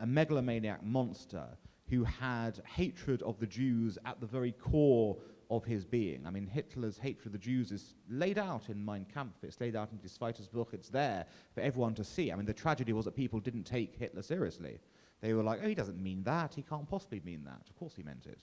megalomaniac monster who had hatred of the Jews at the very core of his being. I mean, Hitler's hatred of the Jews is laid out in Mein Kampf, it's laid out in Die Zweites Buch, it's there for everyone to see. I mean, the tragedy was that people didn't take Hitler seriously. They were like, oh, he doesn't mean that, he can't possibly mean that. Of course he meant it.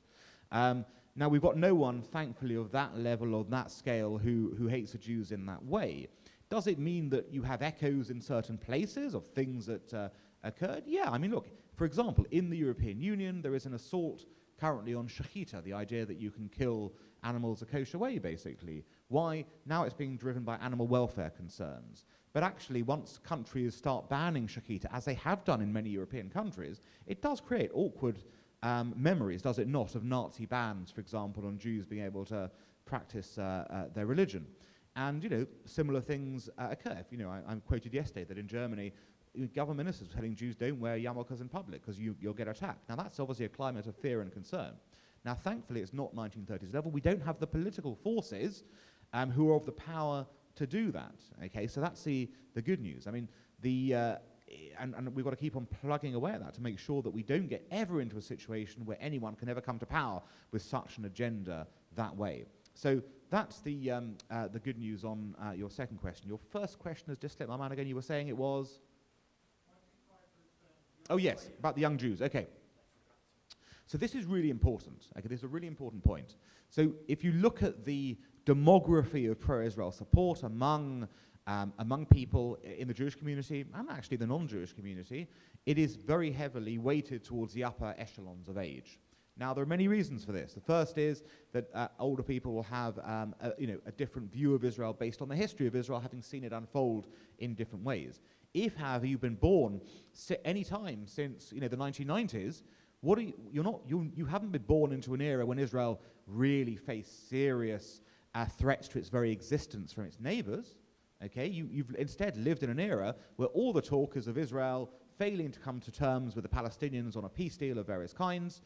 Now, we've got no one, thankfully, of that level, of that scale, who hates the Jews in that way. Does it mean that you have echoes in certain places of things that occurred? Yeah, I mean, look, for example, in the European Union, there is an assault currently on shechita, the idea that you can kill animals a kosher way, basically. Why? Now it's being driven by animal welfare concerns. But actually, once countries start banning shechita, as they have done in many European countries, it does create awkward memories, does it not, of Nazi bans, for example, on Jews being able to practice their religion. And, you know, similar things occur. I'm quoted yesterday that in Germany, government ministers were telling Jews don't wear yarmulkes in public because you'll get attacked. Now, that's obviously a climate of fear and concern. Now, thankfully, it's not 1930s level. We don't have the political forces who are of the power to do that. Okay, so that's the good news. I mean, and we've got to keep on plugging away at that to make sure that we don't get ever into a situation where anyone can ever come to power with such an agenda that way. So that's the good news on your second question. Your first question has just slipped my mind again. You were saying it was? Oh, yes, about the young Jews. Okay. So this is really important. Okay, this is a really important point. So if you look at the demography of pro-Israel support among people in the Jewish community and actually the non-Jewish community, it is very heavily weighted towards the upper echelons of age. Now, there are many reasons for this. The first is that older people will have a different view of Israel based on the history of Israel, having seen it unfold in different ways. If, however, you've been born any time since the 1990s, you haven't been born into an era when Israel really faced serious threats to its very existence from its neighbors. Okay, you've instead lived in an era where all the talk is of Israel failing to come to terms with the Palestinians on a peace deal of various kinds.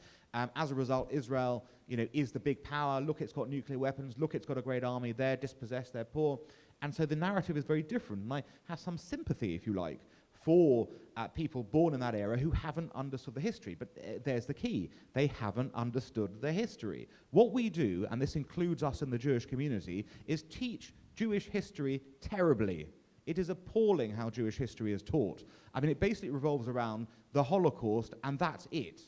As a result, Israel, is the big power. Look, it's got nuclear weapons. Look, it's got a great army. They're dispossessed. They're poor. And so the narrative is very different. And I have some sympathy, if you like, for people born in that era who haven't understood the history. But there's the key. They haven't understood the history. What we do, and this includes us in the Jewish community, is teach Jewish history terribly. It is appalling how Jewish history is taught. I mean, it basically revolves around the Holocaust, and that's it.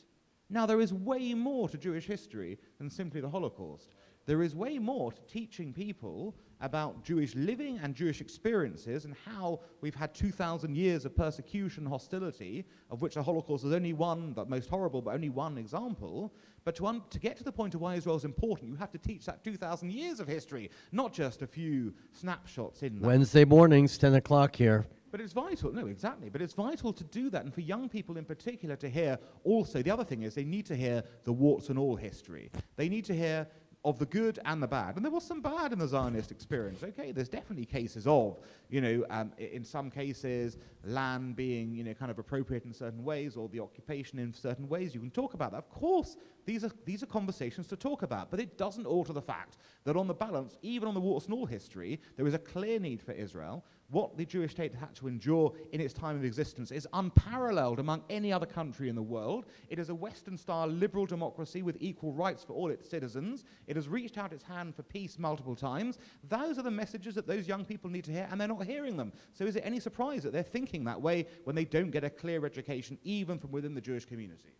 Now, there is way more to Jewish history than simply the Holocaust. There is way more to teaching people about Jewish living and Jewish experiences and how we've had 2,000 years of persecution and hostility, of which the Holocaust is only one, the most horrible, but only one example. But to get to the point of why Israel is important, you have to teach that 2,000 years of history, not just a few snapshots in that. Wednesday mornings, 10 o'clock here. But it's vital, no, exactly, but it's vital to do that, and for young people in particular to hear also, the other thing is they need to hear the warts and all history. They need to hear of the good and the bad. And there was some bad in the Zionist experience. Okay, there's definitely cases of, in some cases, land being, kind of appropriate in certain ways, or the occupation in certain ways. You can talk about that. Of course, these are conversations to talk about, but it doesn't alter the fact that on the balance, even on the warts and all history, there is a clear need for Israel. What the Jewish state had to endure in its time of existence is unparalleled among any other country in the world. It is a Western-style liberal democracy with equal rights for all its citizens. It has reached out its hand for peace multiple times. Those are the messages that those young people need to hear, and they're not hearing them. So is it any surprise that they're thinking that way when they don't get a clear education, even from within the Jewish community?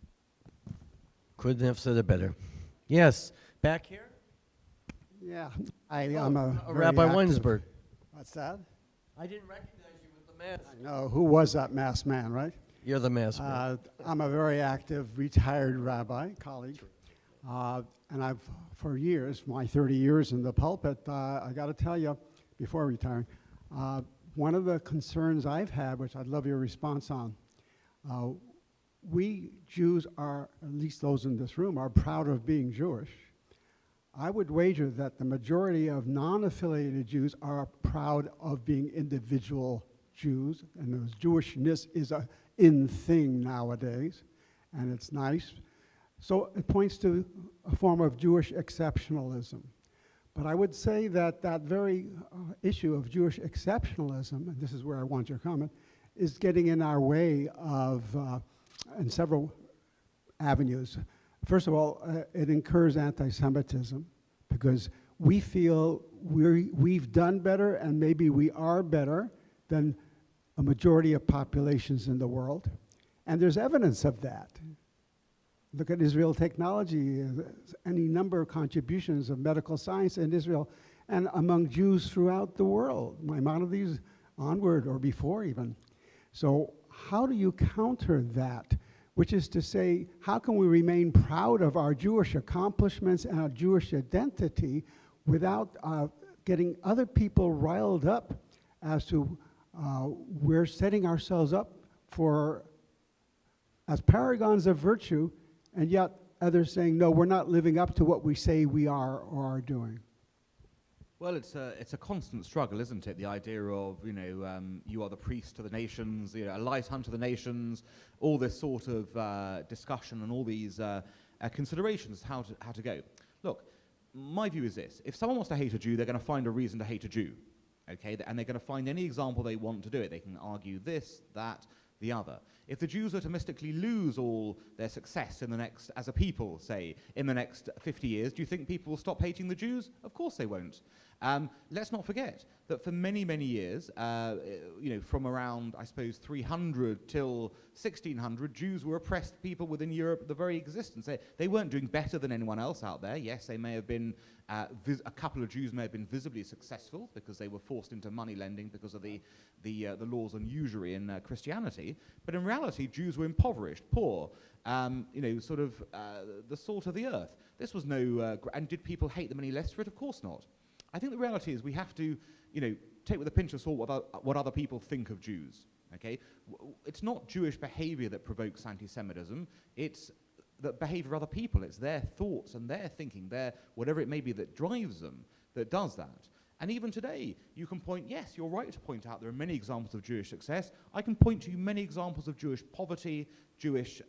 Couldn't have said it better. Yes, back here? Yeah, I'm a very Rabbi active- Weinsberg. What's that? I didn't recognize you with the mask. I know. Who was that masked man, right? You're the mask man. I'm a very active, retired rabbi, colleague. And I've, for years, my 30 years in the pulpit, I got to tell you, before retiring, one of the concerns I've had, which I'd love your response on, We Jews are, at least those in this room, are proud of being Jewish. I would wager that the majority of non-affiliated Jews are proud of being individual Jews, and those Jewishness is a in thing nowadays, and it's nice. So it points to a form of Jewish exceptionalism. But I would say that that very issue of Jewish exceptionalism, and this is where I want your comment, is getting in our way of, in several avenues. First of all, it incurs anti-Semitism because we feel we've done better and maybe we are better than a majority of populations in the world. And there's evidence of that. Look at Israel technology, any number of contributions of medical science in Israel and among Jews throughout the world, Maimonides onward or before even. So how do you counter that? Which is to say, how can we remain proud of our Jewish accomplishments and our Jewish identity without getting other people riled up as to we're setting ourselves up for as paragons of virtue, and yet others saying, no, we're not living up to what we say we are or are doing? Well, it's a constant struggle, isn't it? The idea of, you are the priest to the nations, a light unto the nations, all this sort of discussion and all these considerations how to go. Look, my view is this. If someone wants to hate a Jew, they're going to find a reason to hate a Jew, okay? And they're going to find any example they want to do it. They can argue this, that, the other. If the Jews are to mystically lose all their success in the next, as a people, say, in the next 50 years, do you think people will stop hating the Jews? Of course they won't. Let's not forget that for many, many years, from around, I suppose, 300 till 1600, Jews were oppressed people within Europe, the very existence. They weren't doing better than anyone else out there. Yes, they may have been, a couple of Jews may have been visibly successful because they were forced into money lending because of the laws on usury in Christianity. But in reality, Jews were impoverished, poor, the salt of the earth. This was no, and did people hate them any less for it? Of course not. I think the reality is we have to, take with a pinch of salt what other people think of Jews, okay? It's not Jewish behavior that provokes anti-Semitism, it's the behavior of other people. It's their thoughts and their thinking, their whatever it may be that drives them, that does that. And even today, you can point, yes, you're right to point out there are many examples of Jewish success. I can point to you many examples of Jewish poverty, Jewish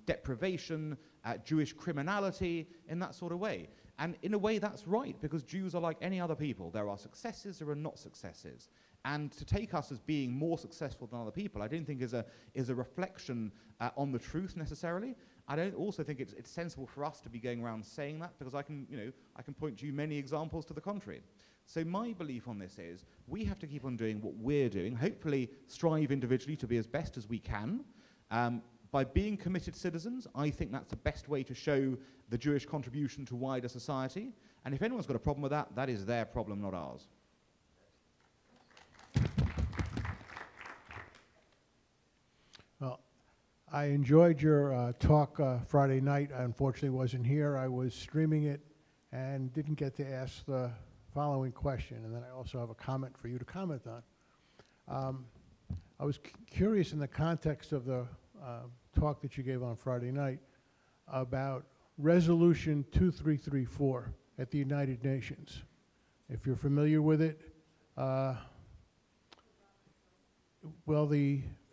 deprivation, Jewish criminality, in that sort of way. And in a way, that's right, because Jews are like any other people. There are successes, there are not successes. And to take us as being more successful than other people, I don't think is a reflection on the truth necessarily. I don't also think it's sensible for us to be going around saying that, because I can point to you many examples to the contrary. So my belief on this is we have to keep on doing what we're doing, hopefully strive individually to be as best as we can. By being committed citizens, I think that's the best way to show the Jewish contribution to wider society. And if anyone's got a problem with that, that is their problem, not ours. Well, I enjoyed your talk Friday night. I unfortunately wasn't here. I was streaming it and didn't get to ask the following question. And then I also have a comment for you to comment on. I was curious in the context of the talk that you gave on Friday night about Resolution 2334 at the United Nations. If you're familiar with it, for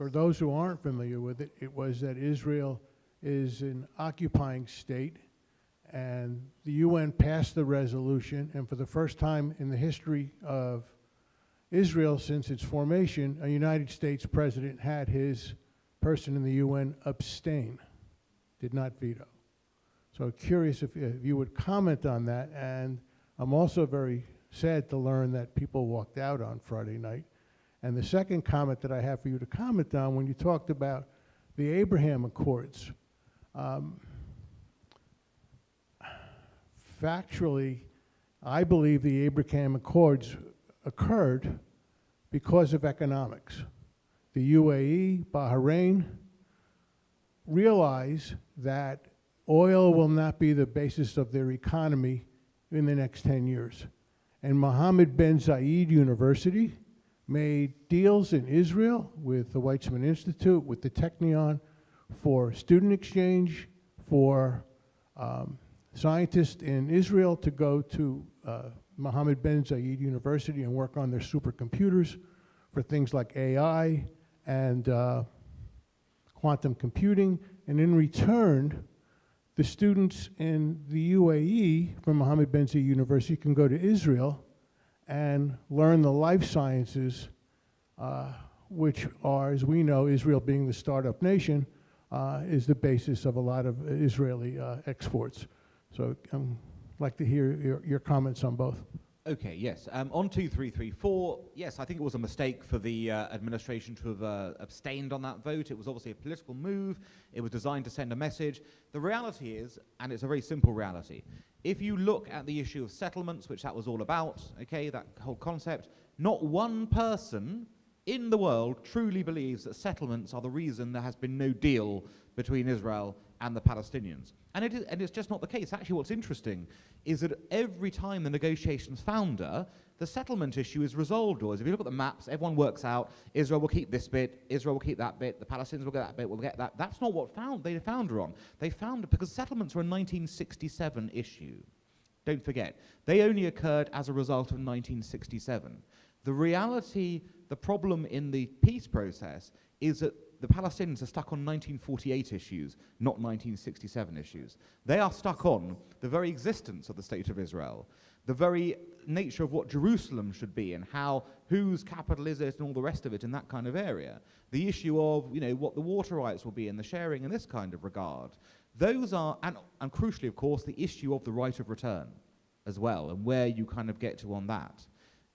those who aren't familiar with it, it was that Israel is an occupying state, and the UN passed the resolution, and for the first time in the history of Israel since its formation, a United States president had his person in the UN abstain, did not veto. So curious if you would comment on that. And I'm also very sad to learn that people walked out on Friday night. And the second comment that I have for you to comment on, when you talked about the Abraham Accords, factually, I believe the Abraham Accords occurred because of economics. The UAE, Bahrain, realize that oil will not be the basis of their economy in the next 10 years. And Mohammed bin Zayed University, made deals in Israel with the Weizmann Institute, with the Technion, for student exchange, for scientists in Israel to go to Mohammed bin Zayed University and work on their supercomputers for things like AI and quantum computing. And in return, the students in the UAE from Mohammed bin Zayed University can go to Israel and learn the life sciences, which are, as we know, Israel being the startup nation, is the basis of a lot of Israeli exports. So I'd like to hear your comments on both. Okay, yes. On 2334, yes, I think it was a mistake for the administration to have abstained on that vote. It was obviously a political move. It was designed to send a message. The reality is, and it's a very simple reality, if you look at the issue of settlements, which that was all about, okay, that whole concept, not one person in the world truly believes that settlements are the reason there has been no deal between Israel and the Palestinians. And it's just not the case. Actually, what's interesting is that every time the negotiations founder, the settlement issue is resolved. Or if you look at the maps, everyone works out, Israel will keep this bit, Israel will keep that bit, the Palestinians will get that bit, we'll get that. That's not what they founder on. They found because settlements were a 1967 issue. Don't forget, they only occurred as a result of 1967. The reality, the problem in the peace process is that the Palestinians are stuck on 1948 issues, not 1967 issues. They are stuck on the very existence of the State of Israel, the very nature of what Jerusalem should be and whose capital is it and all the rest of it in that kind of area. The issue of, what the water rights will be and the sharing in this kind of regard. Those are, and crucially, of course, the issue of the right of return as well and where you kind of get to on that.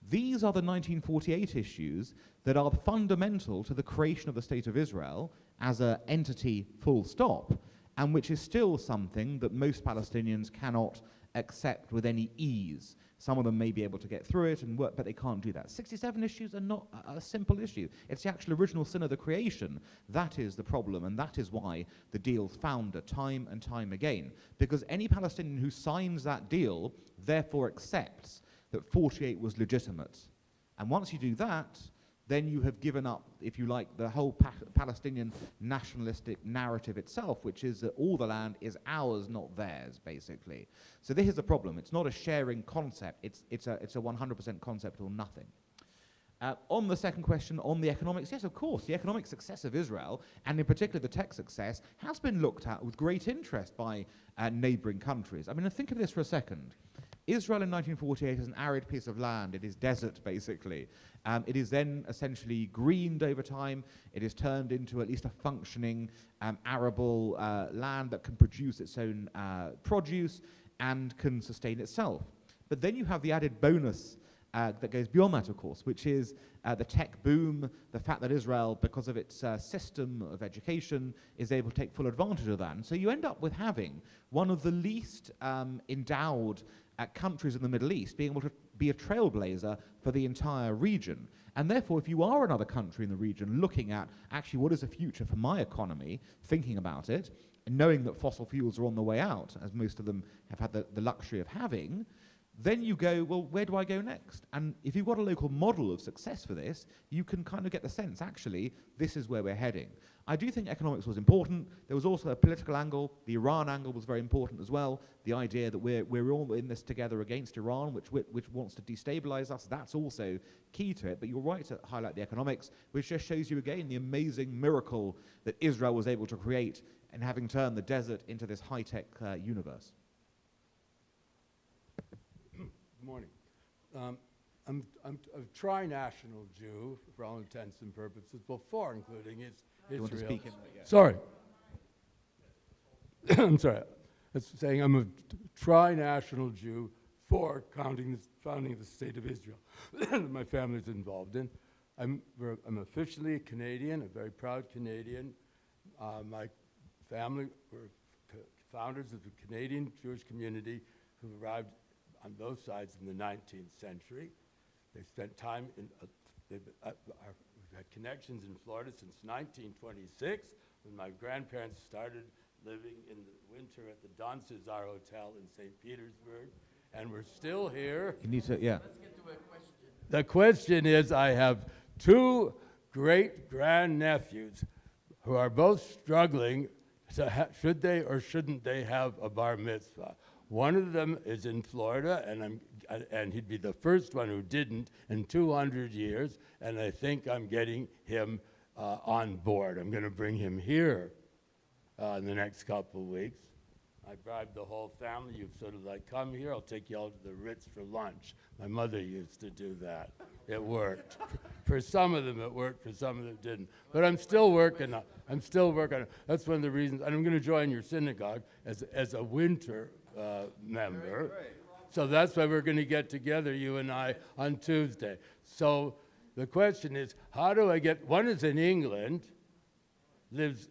These are the 1948 issues that are fundamental to the creation of the State of Israel as an entity full stop, and which is still something that most Palestinians cannot accept with any ease. Some of them may be able to get through it and work, but they can't do that. 67 issues are not a simple issue. It's the actual original sin of the creation. That is the problem, and that is why the deals founder time and time again. Because any Palestinian who signs that deal therefore accepts that 48 was legitimate. And once you do that, then you have given up, if you like, the whole Palestinian nationalistic narrative itself, which is that all the land is ours, not theirs, basically. So this is a problem. It's not a sharing concept. It's a 100% concept or nothing. On the second question, on the economics, yes, of course, the economic success of Israel, and in particular the tech success, has been looked at with great interest by neighboring countries. I mean, think of this for a second. Israel in 1948 is an arid piece of land. It is desert, basically. It is then essentially greened over time. It is turned into at least a functioning arable land that can produce its own produce and can sustain itself. But then you have the added bonus that goes beyond that, of course, which is the tech boom, the fact that Israel, because of its system of education, is able to take full advantage of that. And so you end up with having one of the least endowed countries in the Middle East being able to be a trailblazer for the entire region. And therefore, if you are another country in the region looking at actually what is the future for my economy, thinking about it, and knowing that fossil fuels are on the way out, as most of them have had the luxury of having, then you go, well, where do I go next? And if you've got a local model of success for this, you can kind of get the sense, actually, this is where we're heading. I do think economics was important. There was also a political angle. The Iran angle was very important as well. The idea that we're all in this together against Iran, which wants to destabilize us, that's also key to it. But you're right to highlight the economics, which just shows you again the amazing miracle that Israel was able to create in having turned the desert into this high-tech universe. Good morning. I'm a tri-national Jew for all intents and purposes, before including Israel. Do you want to speak in? Yeah. Sorry. I'm sorry. It's saying I'm a tri-national Jew for founding the State of Israel that my family's involved in. I'm officially a Canadian, a very proud Canadian. My family were founders of the Canadian Jewish community who arrived on both sides in the 19th century. They spent time in, we've had connections in Florida since 1926, when my grandparents started living in the winter at the Don Cesar Hotel in St. Petersburg, and we're still here. You need to, yeah. Let's get to a question. The question is, I have two great-grandnephews who are both struggling. So should they or shouldn't they have a bar mitzvah? One of them is in Florida, and he'd be the first one who didn't in 200 years, and I think I'm getting him on board. I'm going to bring him here in the next couple of weeks. I bribed the whole family. You've sort of like, come here, I'll take you all to the Ritz for lunch. My mother used to do that. It worked. For some of them it worked, for some of them it didn't. But I'm still working on it. That's one of the reasons, and I'm going to join your synagogue as a winter member. So that's why we're going to get together, you and I, on Tuesday. So the question is, how do I get, one is in England, lives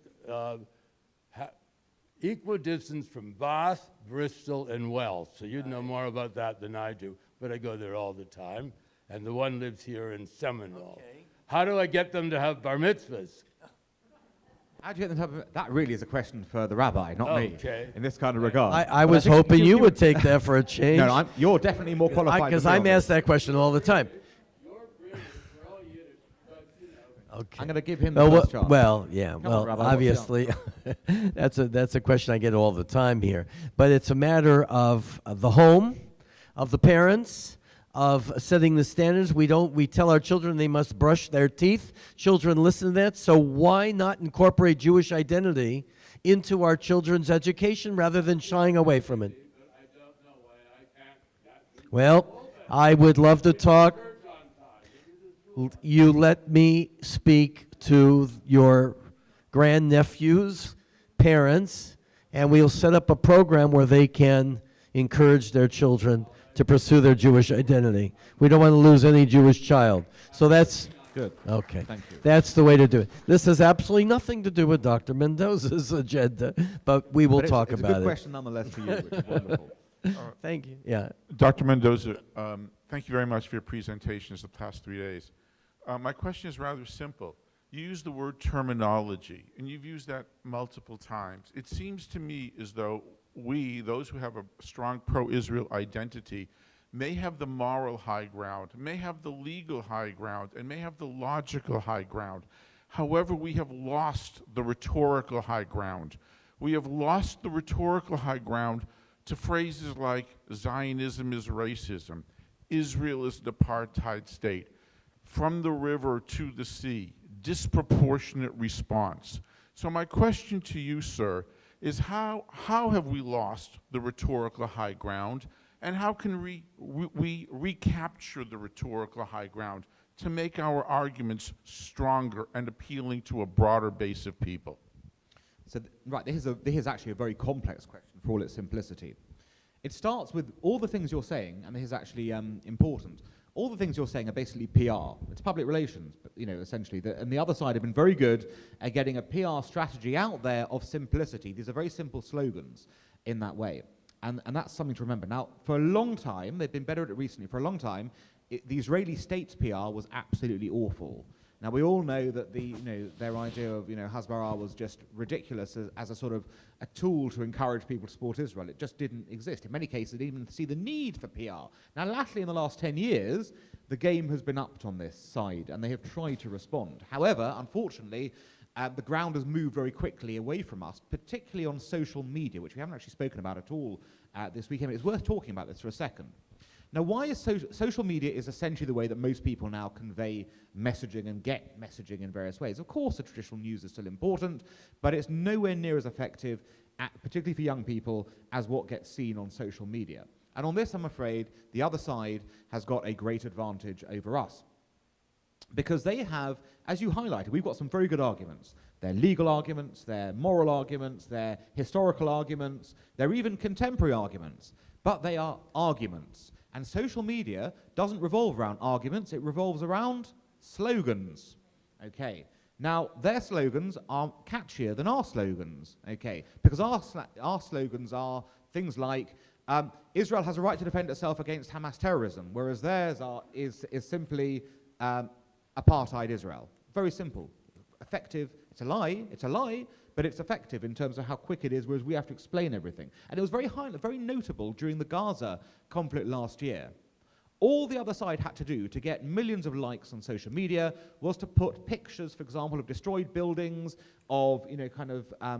equidistance from Bath, Bristol, and Wells. So you'd know more about that than I do, but I go there all the time. And the one lives here in Seminole. Okay. How do I get them to have bar mitzvahs? How do you get them to have, that really is a question for the rabbi, not me, in this kind of regard. I was hoping you would take that for a change. No, you're definitely more qualified. Because I'm asked that question all the time. Okay. I'm going to give him the first chance. Well, yeah. Come Well, on, Rabbi, obviously, that's a question I get all the time here. But it's a matter of the home, of the parents, of setting the standards. We tell our children they must brush their teeth. Children listen to that. So why not incorporate Jewish identity into our children's education rather than shying away from it? Well, I would love to talk. You let me speak to your grandnephews, parents, and we'll set up a program where they can encourage their children to pursue their Jewish identity. We don't want to lose any Jewish child. So that's good. Okay. Thank you. That's the way to do it. This has absolutely nothing to do with Dr. Mendoza's agenda, but we will talk about it. It's a good question nonetheless for you, which is wonderful. Thank you. Yeah. Dr. Mendoza, thank you very much for your presentations the past 3 days. My question is rather simple. You use the word terminology, and you've used that multiple times. It seems to me as though we, those who have a strong pro-Israel identity, may have the moral high ground, may have the legal high ground, and may have the logical high ground. However, we have lost the rhetorical high ground. We have lost the rhetorical high ground to phrases like Zionism is racism, Israel is an apartheid state, from the river to the sea, disproportionate response. So my question to you, sir, is how have we lost the rhetorical high ground, and how can we recapture the rhetorical high ground to make our arguments stronger and appealing to a broader base of people? So, right, this is actually a very complex question for all its simplicity. It starts with all the things you're saying, and this is actually important. All the things you're saying are basically PR. It's public relations, but, essentially. And the other side have been very good at getting a PR strategy out there of simplicity. These are very simple slogans in that way. And that's something to remember. Now, for a long time, they've been better at it recently. For a long time, the Israeli state's PR was absolutely awful. Now, we all know that their idea of Hasbara was just ridiculous as a sort of a tool to encourage people to support Israel. It just didn't exist. In many cases, they didn't even see the need for PR. Now, latterly, in the last 10 years, the game has been upped on this side, and they have tried to respond. However, unfortunately, the ground has moved very quickly away from us, particularly on social media, which we haven't actually spoken about at all this weekend. It's worth talking about this for a second. Now, why is social media is essentially the way that most people now convey messaging and get messaging in various ways. Of course, the traditional news is still important, but it's nowhere near as effective, particularly for young people, as what gets seen on social media. And on this, I'm afraid, the other side has got a great advantage over us. Because they have, as you highlighted, we've got some very good arguments. They're legal arguments, they're moral arguments, they're historical arguments, they're even contemporary arguments. But they are arguments. And social media doesn't revolve around arguments, it revolves around slogans. Okay. Now, their slogans are catchier than our slogans. Okay. Because our slogans are things like, Israel has a right to defend itself against Hamas terrorism, whereas theirs is simply apartheid Israel. Very simple. Effective. It's a lie, but it's effective in terms of how quick it is, whereas we have to explain everything. And it was very notable during the Gaza conflict last year. All the other side had to do to get millions of likes on social media was to put pictures, for example, of destroyed buildings, of,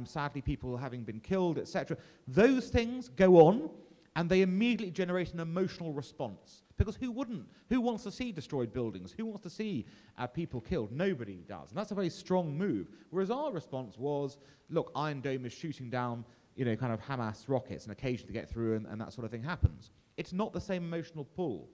sadly people having been killed, etc. Those things go on, and they immediately generate an emotional response. Because who wouldn't? Who wants to see destroyed buildings? Who wants to see people killed? Nobody does. And that's a very strong move. Whereas our response was, look, Iron Dome is shooting down, Hamas rockets, and occasionally get through, and that sort of thing happens. It's not the same emotional pull.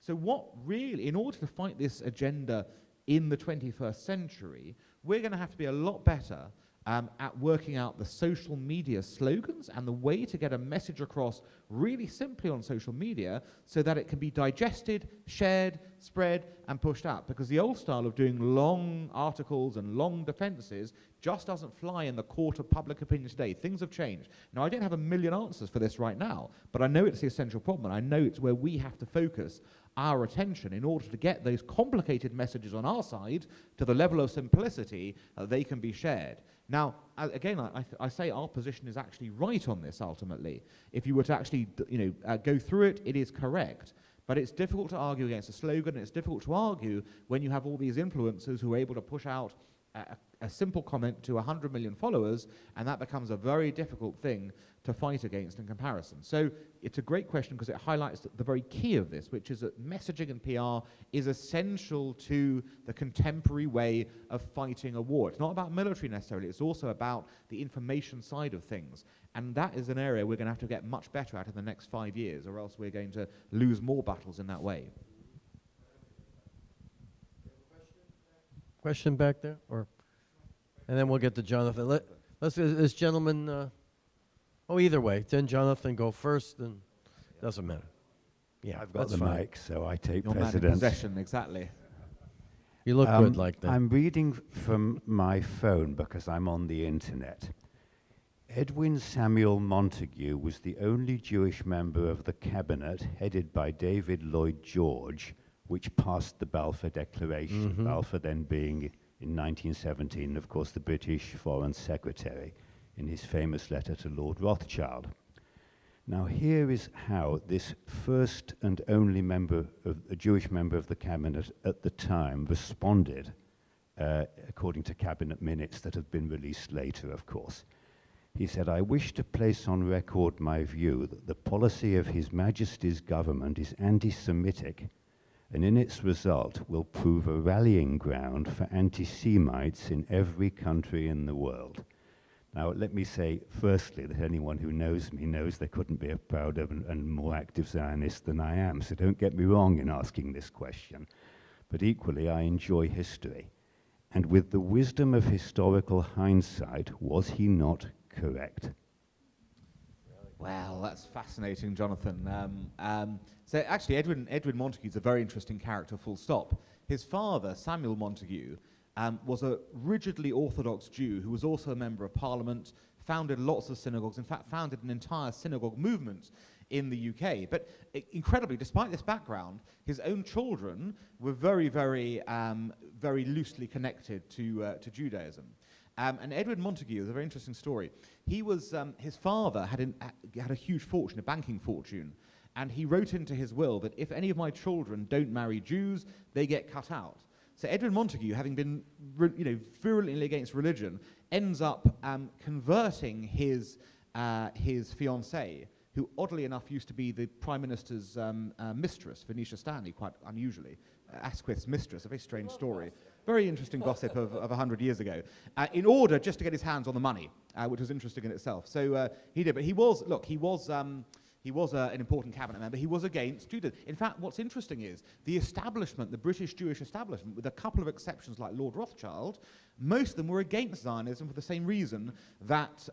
So what really, in order to fight this agenda in the 21st century, we're going to have to be a lot better at working out the social media slogans and the way to get a message across really simply on social media so that it can be digested, shared, spread, and pushed out. Because the old style of doing long articles and long defenses just doesn't fly in the court of public opinion today. Things have changed. Now, I don't have a million answers for this right now, but I know it's the essential problem, and I know it's where we have to focus our attention in order to get those complicated messages on our side to the level of simplicity that they can be shared. Now, again, I say our position is actually right on this ultimately. If you were to actually go through it, it is correct. But it's difficult to argue against a slogan, and it's difficult to argue when you have all these influencers who are able to push out a simple comment to 100 million followers, and that becomes a very difficult thing to fight against in comparison. So it's a great question because it highlights the very key of this, which is that messaging and PR is essential to the contemporary way of fighting a war. It's not about military necessarily, it's also about the information side of things. And that is an area we're going to have to get much better at in the next 5 years, or else we're going to lose more battles in that way. Question back there, and then we'll get to Jonathan. Let's this gentleman. Either way. Then Jonathan go first, and doesn't matter. Yeah, I've got the fine. mic, so I take Your man in precedence. possession, exactly. You look good like that. I'm reading from my phone because I'm on the internet. Edwin Samuel Montague was the only Jewish member of the cabinet headed by David Lloyd George, which passed the Balfour Declaration, Balfour then being, in 1917, of course, the British Foreign Secretary, in his famous letter to Lord Rothschild. Now, here is how this first and only a Jewish member of the cabinet at the time responded, according to cabinet minutes that have been released later, of course. He said, "I wish to place on record my view that the policy of His Majesty's government is anti-Semitic, and in its result will prove a rallying ground for anti-Semites in every country in the world." Now, let me say, firstly, that anyone who knows me knows there couldn't be a prouder and more active Zionist than I am, so don't get me wrong in asking this question. But equally, I enjoy history. And with the wisdom of historical hindsight, was he not correct? Well, that's fascinating, Jonathan. So actually, Edwin Montague is a very interesting character, full stop. His father, Samuel Montague, was a rigidly Orthodox Jew who was also a member of Parliament, founded lots of synagogues, in fact, founded an entire synagogue movement in the UK. But incredibly, despite this background, his own children were very, very, very loosely connected to Judaism. And Edwin Montague is a very interesting story. He was, his father had a huge fortune, a banking fortune, and he wrote into his will that if any of my children don't marry Jews, they get cut out. So Edwin Montague, having been virulently against religion, ends up converting his fiancée, who oddly enough used to be the Prime Minister's mistress, Venetia Stanley, quite unusually, Asquith's mistress, a very strange story. Very interesting gossip of 100 years ago, in order just to get his hands on the money, which was interesting in itself. So he did, but he was an important cabinet member. He was against Judaism. In fact, what's interesting is the establishment, the British Jewish establishment, with a couple of exceptions like Lord Rothschild, most of them were against Zionism for the same reason that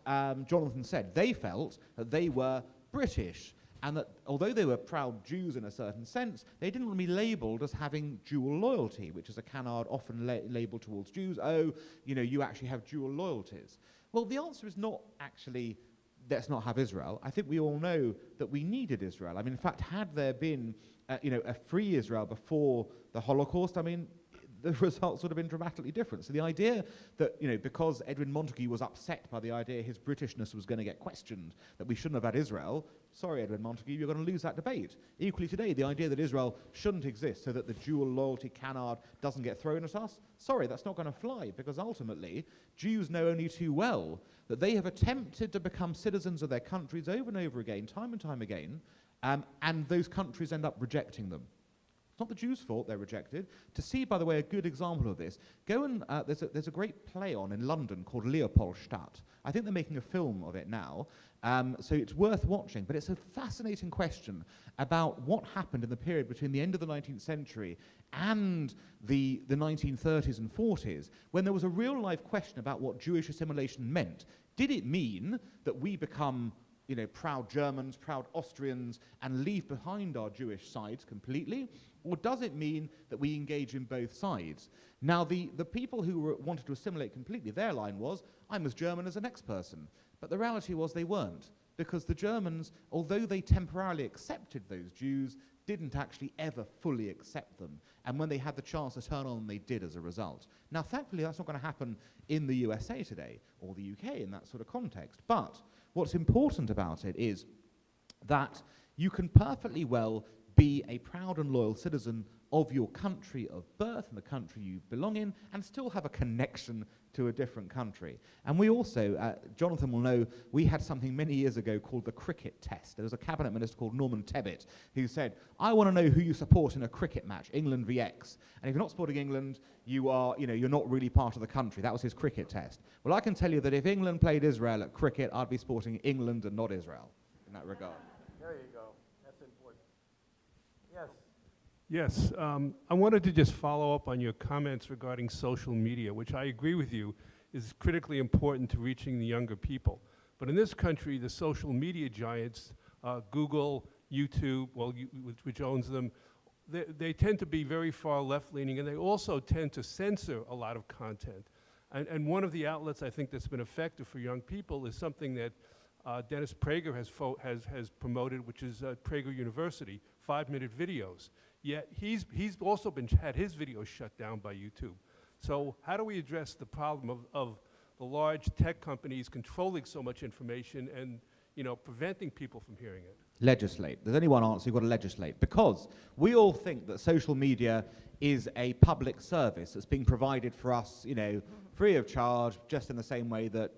Jonathan said. They felt that they were British, and that although they were proud Jews in a certain sense, they didn't want to be labelled as having dual loyalty, which is a canard often labelled towards Jews. Oh, you actually have dual loyalties. Well, the answer is not actually, let's not have Israel. I think we all know that we needed Israel. I mean, in fact, had there been, a free Israel before the Holocaust, I mean, the results would have been dramatically different. So the idea that, because Edwin Montague was upset by the idea his Britishness was going to get questioned, that we shouldn't have had Israel, Sorry, Edwin Montague, you're going to lose that debate. Equally today, the idea that Israel shouldn't exist so that the dual loyalty canard doesn't get thrown at us, sorry, that's not going to fly, because ultimately, Jews know only too well that they have attempted to become citizens of their countries over and over again, time and time again, and those countries end up rejecting them. It's not the Jews' fault they're rejected. To see, by the way, a good example of this, go and, there's a great play on in London called Leopoldstadt. I think they're making a film of it now, so it's worth watching. But it's a fascinating question about what happened in the period between the end of the 19th century and the 1930s and 40s, when there was a real-life question about what Jewish assimilation meant. Did it mean that we become proud Germans, proud Austrians, and leave behind our Jewish sides completely? Or does it mean that we engage in both sides? Now, the people who wanted to assimilate completely, their line was, I'm as German as the next person. But the reality was they weren't, because the Germans, although they temporarily accepted those Jews, didn't actually ever fully accept them. And when they had the chance to turn on them, they did as a result. Now, thankfully, that's not going to happen in the USA today, or the UK in that sort of context. But what's important about it is that you can perfectly well be a proud and loyal citizen of your country of birth and the country you belong in, and still have a connection to a different country. And we also, Jonathan will know, we had something many years ago called the cricket test. There was a cabinet minister called Norman Tebbit who said, I want to know who you support in a cricket match, England v X. And if you're not supporting England, you are, you're not really part of the country. That was his cricket test. Well, I can tell you that if England played Israel at cricket, I'd be supporting England and not Israel in that regard. There you go. That's important. Yes. Yes, I wanted to just follow up on your comments regarding social media, which I agree with you is critically important to reaching the younger people. But in this country, the social media giants, Google, YouTube, which owns them, they tend to be very far left-leaning, and they also tend to censor a lot of content. And one of the outlets I think that's been effective for young people is something that Dennis Prager has promoted, which is Prager University, 5-minute videos. Yet he's also had his videos shut down by YouTube. So how do we address the problem of the large tech companies controlling so much information and preventing people from hearing it? Legislate. There's only one answer: you've got to legislate. Because we all think that social media is a public service that's being provided for us, free of charge, just in the same way that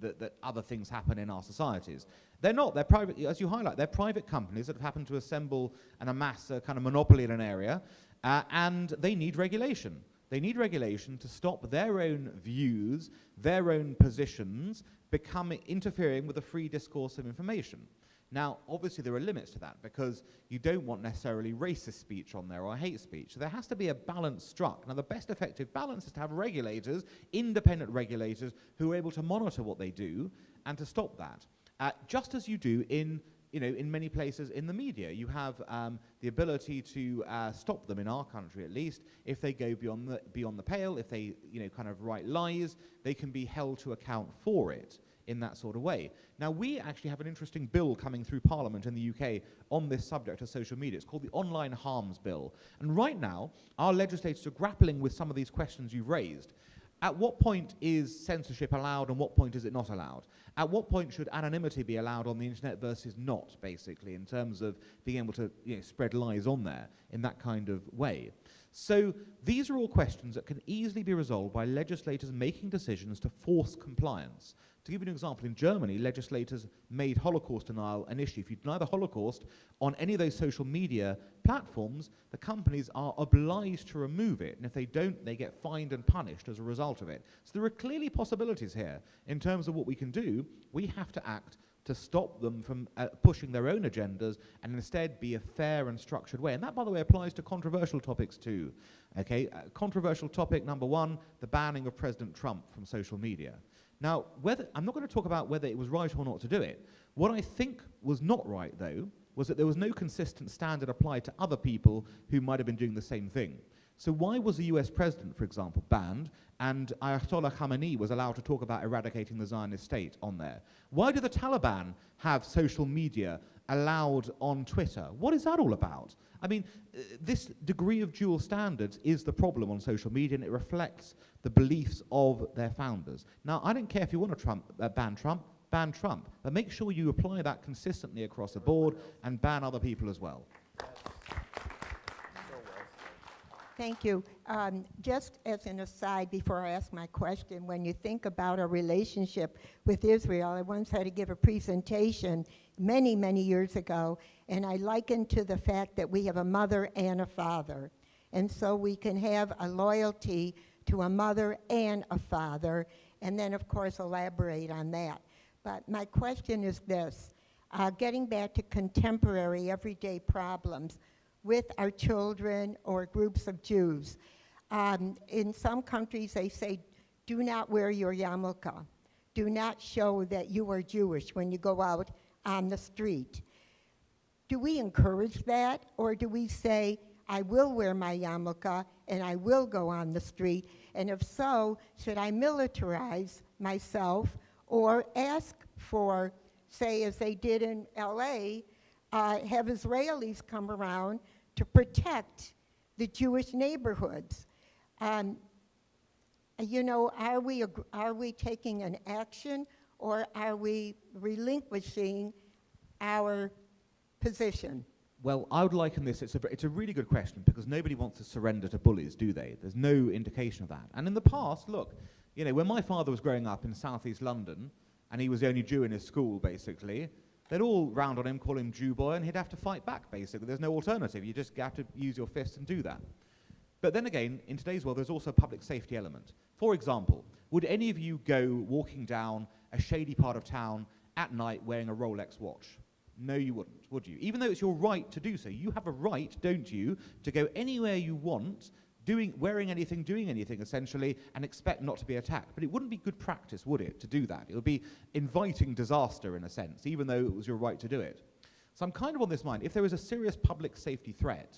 that other things happen in our societies. They're not. They're private, as you highlight. They're private companies that have happened to assemble and amass a kind of monopoly in an area, and they need regulation. They need regulation to stop their own views, their own positions, interfering with the free discourse of information. Now, obviously, there are limits to that, because you don't want necessarily racist speech on there or hate speech. So there has to be a balance struck. Now, the best effective balance is to have regulators, independent regulators, who are able to monitor what they do and to stop that. Just as you do in many places in the media. You have the ability to stop them, in our country at least, if they go beyond the pale, if they kind of write lies, they can be held to account for it in that sort of way. Now, we actually have an interesting bill coming through Parliament in the UK on this subject of social media. It's called the Online Harms Bill. And right now, our legislators are grappling with some of these questions you've raised. At what point is censorship allowed and what point is it not allowed? At what point should anonymity be allowed on the internet versus not, basically, in terms of being able to spread lies on there in that kind of way? So these are all questions that can easily be resolved by legislators making decisions to force compliance. To give you an example, in Germany, legislators made Holocaust denial an issue. If you deny the Holocaust on any of those social media platforms, the companies are obliged to remove it. And if they don't, they get fined and punished as a result of it. So there are clearly possibilities here in terms of what we can do. We have to act to stop them from pushing their own agendas and instead be a fair and structured way. And that, by the way, applies to controversial topics too. Okay, controversial topic number one, the banning of President Trump from social media. Now, I'm not going to talk about whether it was right or not to do it. What I think was not right, though, was that there was no consistent standard applied to other people who might have been doing the same thing. So why was the US president, for example, banned, and Ayatollah Khamenei was allowed to talk about eradicating the Zionist state on there? Why do the Taliban have social media allowed on Twitter? What is that all about? I mean, this degree of dual standards is the problem on social media, and it reflects the beliefs of their founders. Now, I don't care if you want to ban Trump, ban Trump. But make sure you apply that consistently across the board and ban other people as well. Thank you. Just as an aside, before I ask my question, when you think about our relationship with Israel, I once had to give a presentation many, many years ago, and I likened to the fact that we have a mother and a father. And so we can have a loyalty to a mother and a father, and then, of course, elaborate on that. But my question is this, getting back to contemporary, everyday problems, with our children or groups of Jews. In some countries, they say, do not wear your yarmulke. Do not show that you are Jewish when you go out on the street. Do we encourage that, or do we say, I will wear my yarmulke and I will go on the street? And if so, should I militarize myself or ask for, say, as they did in LA, have Israelis come around to protect the Jewish neighborhoods? You know, are we taking an action, or are we relinquishing our position? Well, I would liken this, it's a really good question, because nobody wants to surrender to bullies, do they? There's no indication of that. And in the past, look, you know, when my father was growing up in southeast London, and he was the only Jew in his school, basically, they'd all round on him, call him Jew boy, and he'd have to fight back, basically. There's no alternative. You just have to use your fists and do that. But then again, in today's world, there's also a public safety element. For example, would any of you go walking down a shady part of town at night wearing a Rolex watch? No, you wouldn't, would you? Even though it's your right to do so. You have a right, don't you, to go anywhere you want, wearing anything, doing anything, essentially, and expect not to be attacked. But it wouldn't be good practice, would it, to do that? It would be inviting disaster, in a sense, even though it was your right to do it. So I'm kind of on this mind. If there is a serious public safety threat,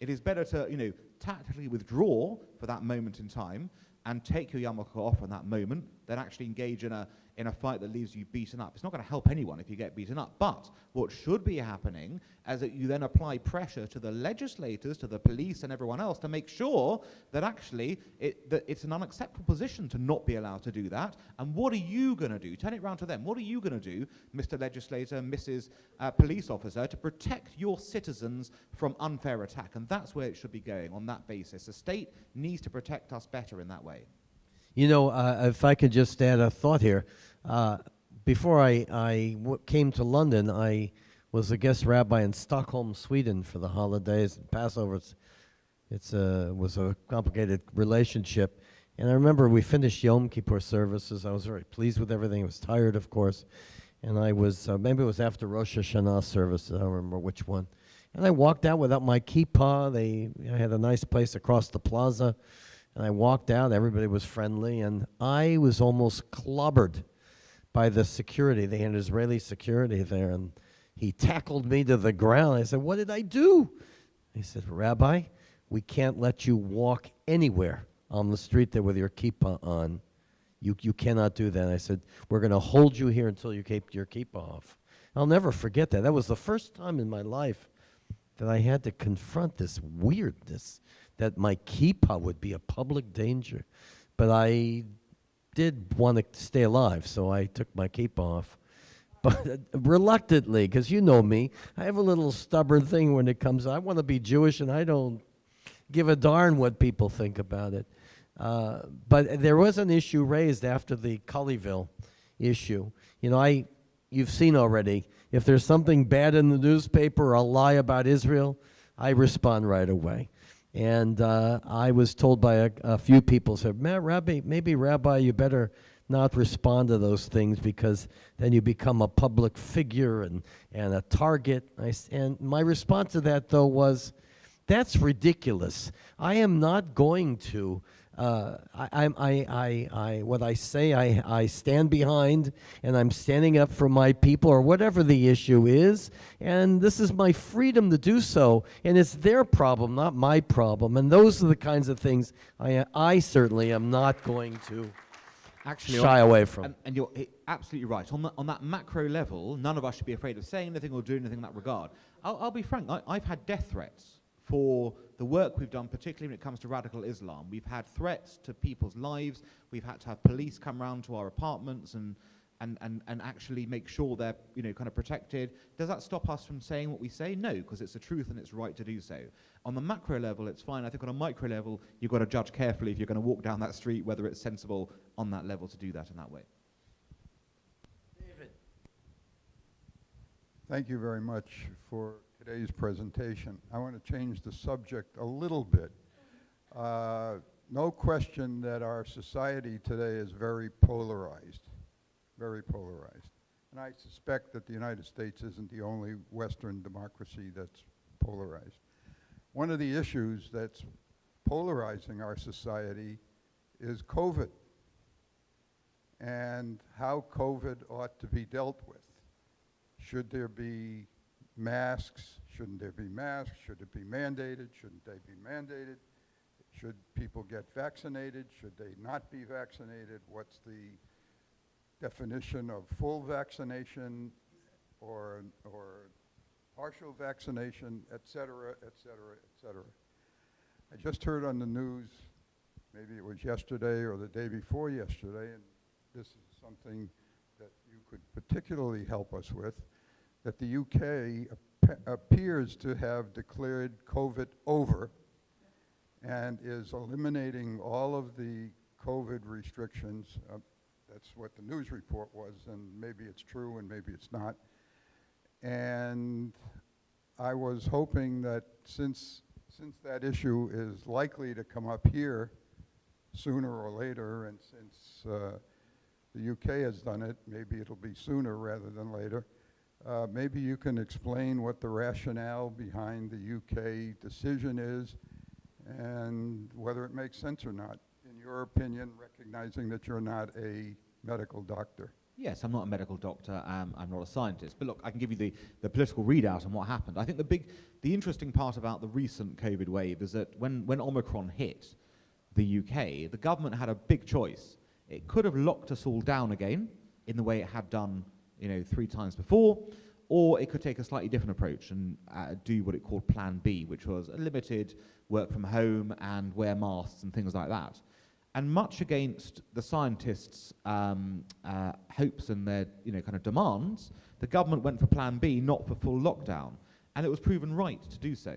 it is better to, you know, tactically withdraw for that moment in time and take your yarmulke off in that moment than actually engage in a fight that leaves you beaten up. It's not going to help anyone if you get beaten up. But what should be happening is that you then apply pressure to the legislators, to the police and everyone else to make sure that actually it's an unacceptable position to not be allowed to do that. And what are you going to do? Turn it round to them. What are you going to do, Mr. Legislator, Mrs. Police Officer, to protect your citizens from unfair attack? And that's where it should be going, on that basis. The state needs to protect us better in that way. You know, if I could just add a thought here. Before came to London, I was a guest rabbi in Stockholm, Sweden for the holidays. Passover, was a complicated relationship. And I remember we finished Yom Kippur services. I was very pleased with everything. I was tired, of course. And I was, maybe it was after Rosh Hashanah service, I don't remember which one. And I walked out without my kippah. I had a nice place across the plaza. And I walked out, everybody was friendly, and I was almost clobbered by the security. They had Israeli security there, and he tackled me to the ground. I said, what did I do? He said, Rabbi, we can't let you walk anywhere on the street there with your kippah on. You cannot do that. I said, we're going to hold you here until you keep your kippah off. I'll never forget that. That was the first time in my life that I had to confront this weirdness, that my kippah would be a public danger. But I did want to stay alive, so I took my kippah off. But reluctantly, because you know me, I have a little stubborn thing when it comes, I want to be Jewish, and I don't give a darn what people think about it. But there was an issue raised after the Colleyville issue. You know, you've seen already, if there's something bad in the newspaper or a lie about Israel, I respond right away. And I was told by a few people, said, Rabbi, you better not respond to those things, because then you become a public figure and a target. And my response to that, though, was, that's ridiculous. I am not going to. What I say, I stand behind, and I'm standing up for my people, or whatever the issue is, and this is my freedom to do so, and it's their problem, not my problem. And those are the kinds of things I certainly am not going to shy away from. And you're absolutely right. On that macro level, none of us should be afraid of saying anything or doing anything in that regard. I'll be frank, I've had death threats for the work we've done, particularly when it comes to radical Islam. We've had threats to people's lives. We've had to have police come round to our apartments and and actually make sure they're kind of protected. Does that stop us from saying what we say? No, because it's the truth and it's right to do so. On the macro level, it's fine. I think on a micro level, you've got to judge carefully if you're going to walk down that street, whether it's sensible on that level to do that in that way. David. Thank you very much for today's presentation. I want to change the subject a little bit. No question that our society today is very polarized. Very polarized. And I suspect that the United States isn't the only Western democracy that's polarized. One of the issues that's polarizing our society is COVID and how COVID ought to be dealt with. Should there be masks? Shouldn't there be masks? Should it be mandated? Shouldn't they be mandated? Should people get vaccinated? Should they not be vaccinated? What's the definition of full vaccination or partial vaccination, et cetera, et cetera, et cetera. I just heard on the news, maybe it was yesterday or the day before yesterday, and this is something that you could particularly help us with, that the UK appears to have declared COVID over and is eliminating all of the COVID restrictions. That's what the news report was, and maybe it's true and maybe it's not. And I was hoping that since that issue is likely to come up here sooner or later, and since the UK has done it, maybe it'll be sooner rather than later. Maybe you can explain what the rationale behind the UK decision is and whether it makes sense or not, in your opinion, recognizing that you're not a medical doctor. Yes, I'm not a medical doctor, I'm not a scientist, but look, I can give you the political readout on what happened. I think the interesting part about the recent COVID wave is that when Omicron hit the UK, the government had a big choice. It could have locked us all down again in the way it had done 3 times before, or it could take a slightly different approach and do what it called Plan B, which was a limited work from home and wear masks and things like that. And much against the scientists' hopes and their kind of demands, the government went for Plan B, not for full lockdown. And it was proven right to do so,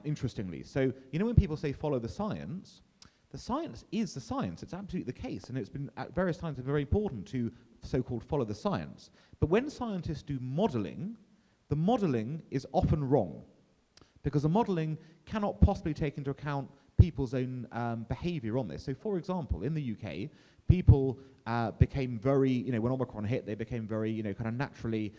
interestingly. So, when people say follow the science is the science. It's absolutely the case. And it's been, at various times, very important to so-called follow the science. But when scientists do modeling, the modeling is often wrong, because the modeling cannot possibly take into account people's own behavior on this. So, for example, in the UK, people became very, when Omicron hit, they became very, kind of naturally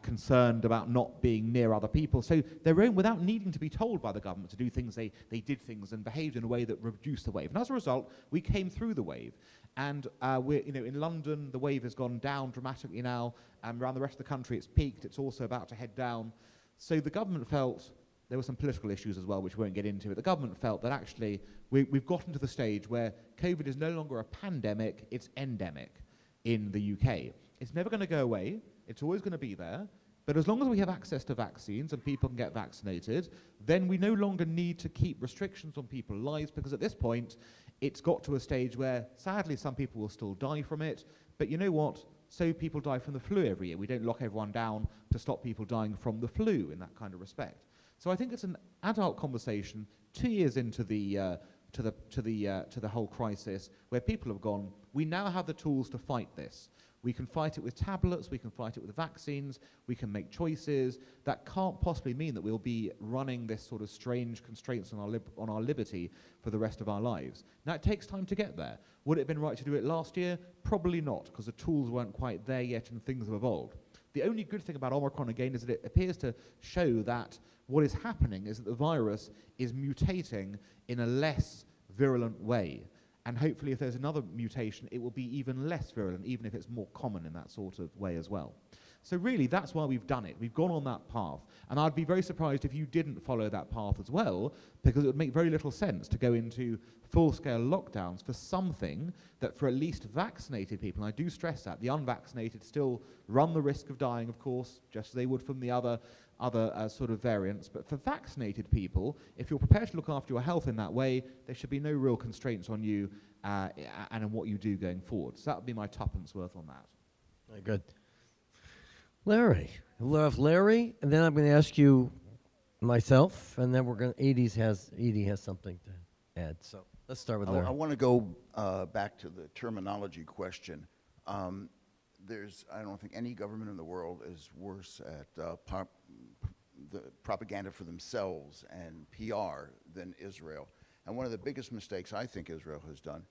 concerned about not being near other people. So their own, without needing to be told by the government to do things, they did things and behaved in a way that reduced the wave. And as a result, we came through the wave. And we're, in London, the wave has gone down dramatically now. Around the rest of the country, it's peaked. It's also about to head down. So the government felt, there were some political issues as well, which we won't get into, but the government felt that actually we've gotten to the stage where COVID is no longer a pandemic, it's endemic in the UK. It's never going to go away. It's always going to be there. But as long as we have access to vaccines and people can get vaccinated, then we no longer need to keep restrictions on people's lives, because at this point, it's got to a stage where, sadly, some people will still die from it. But you know what? So people die from the flu every year. We don't lock everyone down to stop people dying from the flu in that kind of respect. So I think it's an adult conversation 2 years into the whole crisis, where people have gone, we now have the tools to fight this. We can fight it with tablets, we can fight it with vaccines, we can make choices. That can't possibly mean that we'll be running this sort of strange constraints on our liberty for the rest of our lives. Now, it takes time to get there. Would it have been right to do it last year? Probably not, because the tools weren't quite there yet and things have evolved. The only good thing about Omicron, again, is that it appears to show that what is happening is that the virus is mutating in a less virulent way. And hopefully, if there's another mutation, it will be even less virulent, even if it's more common in that sort of way as well. So really, that's why we've done it. We've gone on that path. And I'd be very surprised if you didn't follow that path as well, because it would make very little sense to go into full-scale lockdowns for something that, for at least vaccinated people, and I do stress that, the unvaccinated still run the risk of dying, of course, just as they would from the other sort of variants. But for vaccinated people, if you're prepared to look after your health in that way, there should be no real constraints on you and on what you do going forward. So that would be my tuppence worth on that. Very good. Larry. We'll have Larry, and then I'm going to ask you myself, and then we're going to, Edie has something to add. So let's start with Larry. I want to go back to the terminology question. I don't think any government in the world is worse at the propaganda for themselves and PR than Israel. And one of the biggest mistakes I think Israel has done,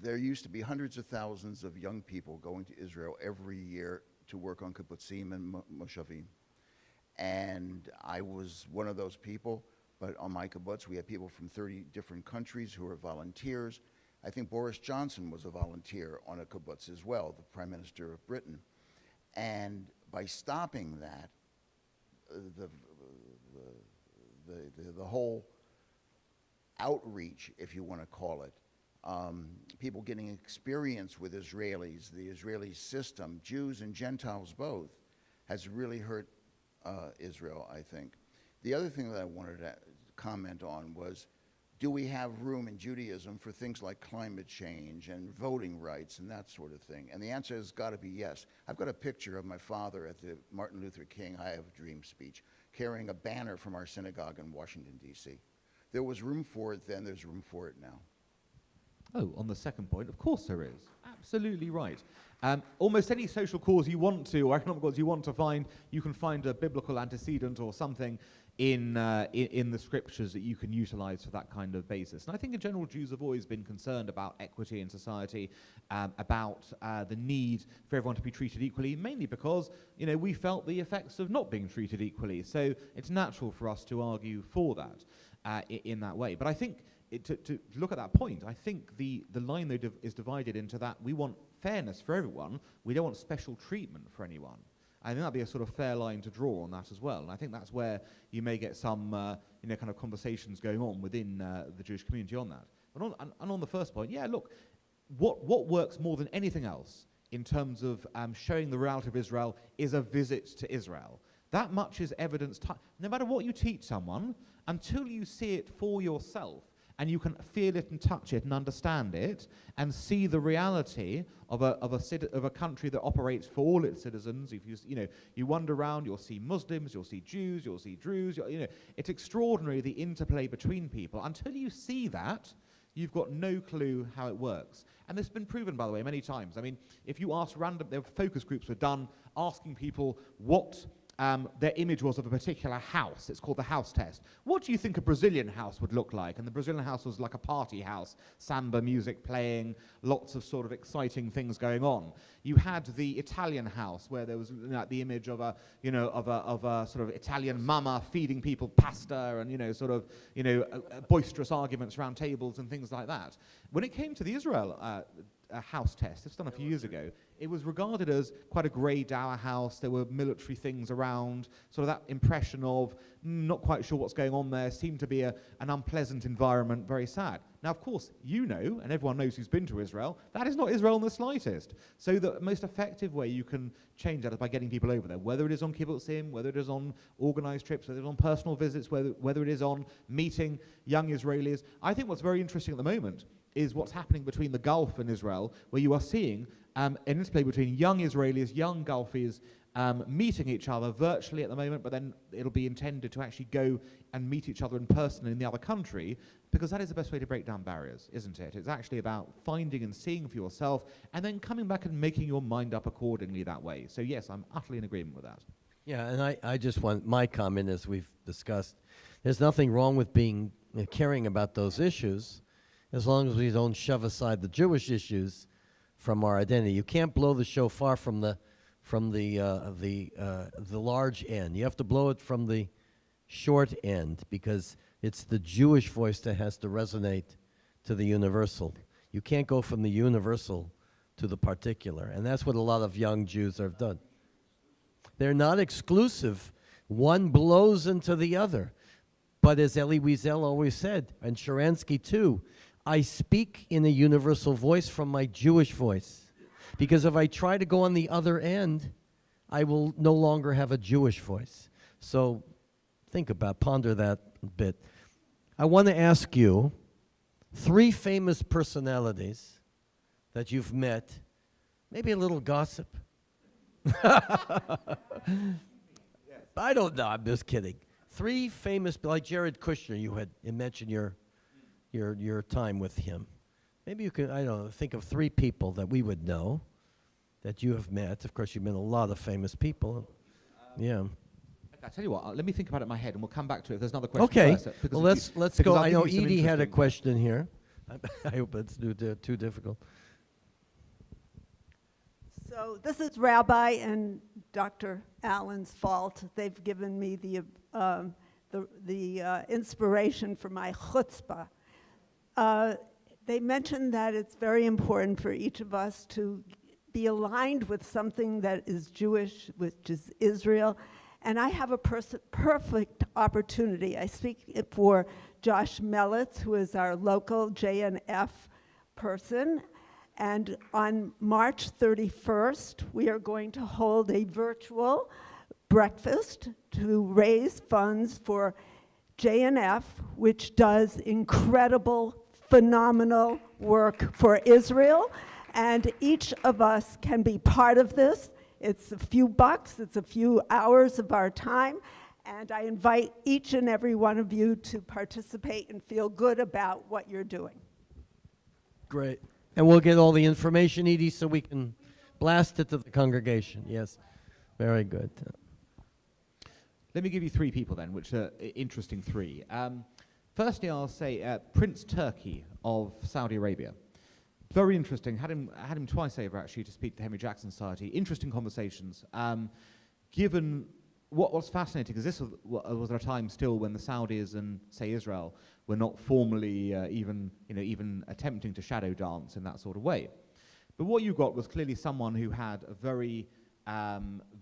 there used to be hundreds of thousands of young people going to Israel every year to work on kibbutzim and moshavim. And I was one of those people, but on my kibbutz we had people from 30 different countries who were volunteers. I think Boris Johnson was a volunteer on a kibbutz as well, the Prime Minister of Britain. And by stopping that, the whole outreach, if you want to call it, people getting experience with Israelis, the Israeli system, Jews and Gentiles both, has really hurt Israel, I think. The other thing that I wanted to comment on was, do we have room in Judaism for things like climate change and voting rights and that sort of thing? And the answer has got to be yes. I've got a picture of my father at the Martin Luther King I Have a Dream speech, carrying a banner from our synagogue in Washington, D.C. There was room for it then, there's room for it now. Oh, on the second point, of course there is. Absolutely right. Almost any social cause you want to, or economic cause you want to find, you can find a biblical antecedent or something in the scriptures that you can utilize for that kind of basis. And I think in general Jews have always been concerned about equity in society, about the need for everyone to be treated equally, mainly because, you know, we felt the effects of not being treated equally. So it's natural for us to argue for that in that way. But I think to look at that point, I think the line that is divided into that we want fairness for everyone, we don't want special treatment for anyone. I think that'd be a sort of fair line to draw on that as well. And I think that's where you may get some kind of conversations going on within the Jewish community on that. And on the first point, yeah, look, what works more than anything else in terms of showing the reality of Israel is a visit to Israel. That much is evidence. No matter what you teach someone, until you see it for yourself, and you can feel it and touch it and understand it and see the reality of a country that operates for all its citizens. If you wander around, you'll see Muslims, you'll see Jews, you'll see Druze. It's extraordinary the interplay between people. Until you see that, you've got no clue how it works. And this has been proven, by the way, many times. I mean, if you ask there were focus groups were done asking people what their image was of a particular house. It's called the house test. What do you think a Brazilian house would look like? And the Brazilian house was like a party house, samba music playing, lots of sort of exciting things going on. You had the Italian house where there was the image of a sort of Italian mama feeding people pasta and boisterous arguments around tables and things like that. When it came to the Israel house test, it's done a few years ago, it was regarded as quite a grey dower house. There were military things around, sort of that impression of not quite sure what's going on there, seemed to be an unpleasant environment, very sad. Now, of course, you know, and everyone knows who's been to Israel, that is not Israel in the slightest. So the most effective way you can change that is by getting people over there, whether it is on kibbutzim, whether it is on organized trips, whether it is on personal visits, whether it is on meeting young Israelis. I think what's very interesting at the moment is what's happening between the Gulf and Israel, where you are seeing an interplay between young Israelis, young Gulfis, meeting each other virtually at the moment, but then it'll be intended to actually go and meet each other in person in the other country, because that is the best way to break down barriers, isn't it? It's actually about finding and seeing for yourself, and then coming back and making your mind up accordingly that way. So yes, I'm utterly in agreement with that. Yeah, and I just want my comment, as we've discussed, there's nothing wrong with caring about those issues, as long as we don't shove aside the Jewish issues from our identity. You can't blow the shofar from the large end. You have to blow it from the short end, because it's the Jewish voice that has to resonate to the universal. You can't go from the universal to the particular, and that's what a lot of young Jews have done. They're not exclusive. One blows into the other. But as Elie Wiesel always said, and Sharansky too, I speak in a universal voice from my Jewish voice. Because if I try to go on the other end, I will no longer have a Jewish voice. So ponder that a bit. I want to ask you 3 famous personalities that you've met Maybe a little gossip. I don't know. I'm just kidding. 3 famous, like Jared Kushner. You mentioned your time with him. Maybe you can, I don't know, think of 3 people that we would know that you have met. Of course, you've met a lot of famous people. Yeah. I tell you what, let me think about it in my head, and we'll come back to it if there's another question. Okay. First, Well, let's because go. I'll I give know you some Edie had a interesting- question here. I hope it's too difficult. So this is Rabbi and Dr. Allen's fault. They've given me the inspiration for my chutzpah. They mentioned that it's very important for each of us to be aligned with something that is Jewish, which is Israel. And I have a perfect opportunity. I speak for Josh Melitz, who is our local JNF person. And on March 31st, we are going to hold a virtual breakfast to raise funds for JNF, which does incredible, phenomenal work for Israel. And each of us can be part of this. It's a few bucks, it's a few hours of our time, and I invite each and every one of you to participate and feel good about what you're doing. Great. And we'll get all the information, Edie, so we can blast it to the congregation. Yes. Very good. Let me give you 3 people then, which are interesting 3. Firstly, I'll say Prince Turki of Saudi Arabia. Very interesting. Had him twice over, actually, to speak to the Henry Jackson Society. Interesting conversations. Given what was fascinating, because this was at a time still when the Saudis and, say, Israel were not formally even attempting to shadow dance in that sort of way. But what you got was clearly someone who had a very,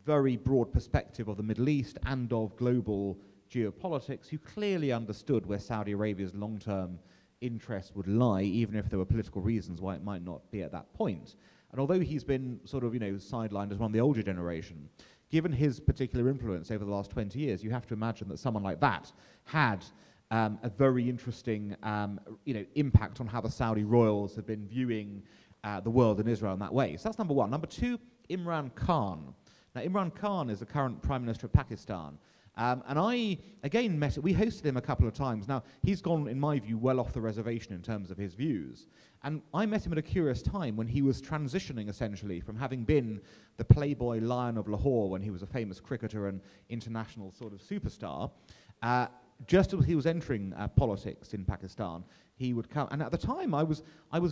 very broad perspective of the Middle East and of global geopolitics, who clearly understood where Saudi Arabia's long-term interest would lie, even if there were political reasons why it might not be at that point. And although he's been sort of, sidelined as one of the older generation, given his particular influence over the last 20 years, you have to imagine that someone like that had a very interesting, impact on how the Saudi royals have been viewing the world and Israel in that way. So that's number 1. Number 2, Imran Khan. Now, Imran Khan is the current Prime Minister of Pakistan. And I, again, we hosted him a couple of times. Now, he's gone, in my view, well off the reservation in terms of his views. And I met him at a curious time when he was transitioning, essentially, from having been the Playboy Lion of Lahore when he was a famous cricketer and international sort of superstar. Just as he was entering politics in Pakistan, he would come. And at the time, I was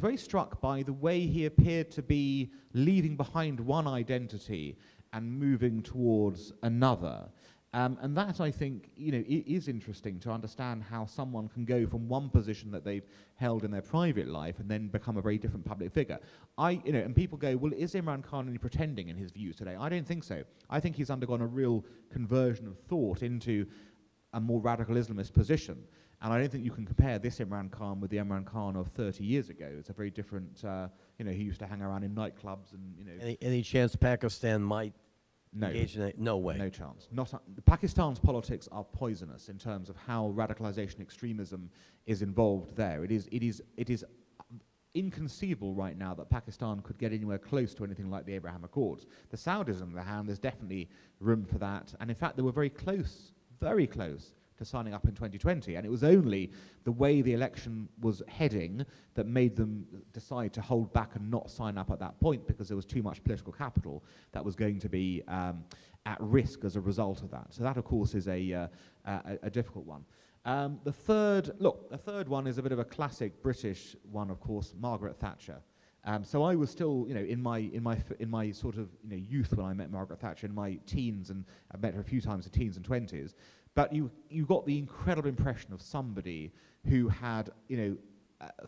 very struck by the way he appeared to be leaving behind one identity and moving towards another. And that, I think, is interesting to understand how someone can go from one position that they've held in their private life and then become a very different public figure. And people go, well, is Imran Khan only pretending in his views today? I don't think so. I think he's undergone a real conversion of thought into a more radical Islamist position. And I don't think you can compare this Imran Khan with the Imran Khan of 30 years ago. It's a very different, he used to hang around in nightclubs and, Any chance Pakistan might No. engage in it? No way. No chance. Pakistan's politics are poisonous in terms of how radicalization extremism is involved there. It is inconceivable right now that Pakistan could get anywhere close to anything like the Abraham Accords. The Saudis, on the other hand, there's definitely room for that. And in fact, they were very close to signing up in 2020. And it was only the way the election was heading that made them decide to hold back and not sign up at that point, because there was too much political capital that was going to be at risk as a result of that. So that, of course, is a difficult one. The third one is a bit of a classic British one, of course, Margaret Thatcher. So I was still, in my sort of youth when I met Margaret Thatcher, in my teens, and I've met her a few times in teens and 20s. But you got the incredible impression of somebody who had,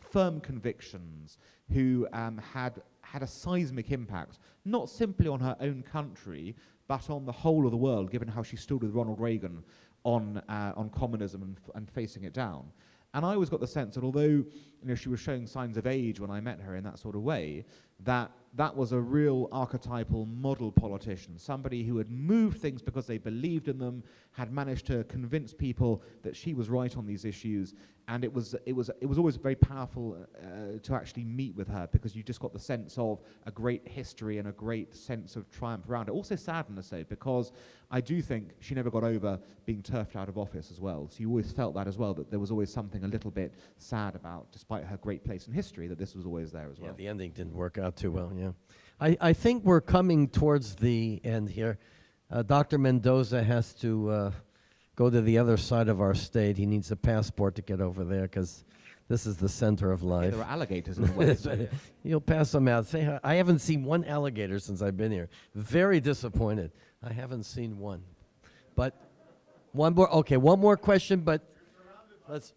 firm convictions, who had a seismic impact, not simply on her own country, but on the whole of the world, given how she stood with Ronald Reagan on communism and facing it down. And I always got the sense that although she was showing signs of age when I met her in that sort of way, that was a real archetypal model politician, somebody who had moved things because they believed in them, had managed to convince people that she was right on these issues, and it was always very powerful to actually meet with her, because you just got the sense of a great history and a great sense of triumph around it. Also sadness, though, because I do think she never got over being turfed out of office as well. So you always felt that as well, that there was always something a little bit sad about, despite her great place in history, that this was always there as well. Yeah, the ending didn't work out too well, yeah. I think we're coming towards the end here. Dr. Mendoza has to go to the other side of our state. He needs a passport to get over there, because this is the center of life. Yeah, there are alligators in the way. So You'll pass them out. Say hi. I haven't seen one alligator since I've been here. Very disappointed. I haven't seen one. But one more question, but let's...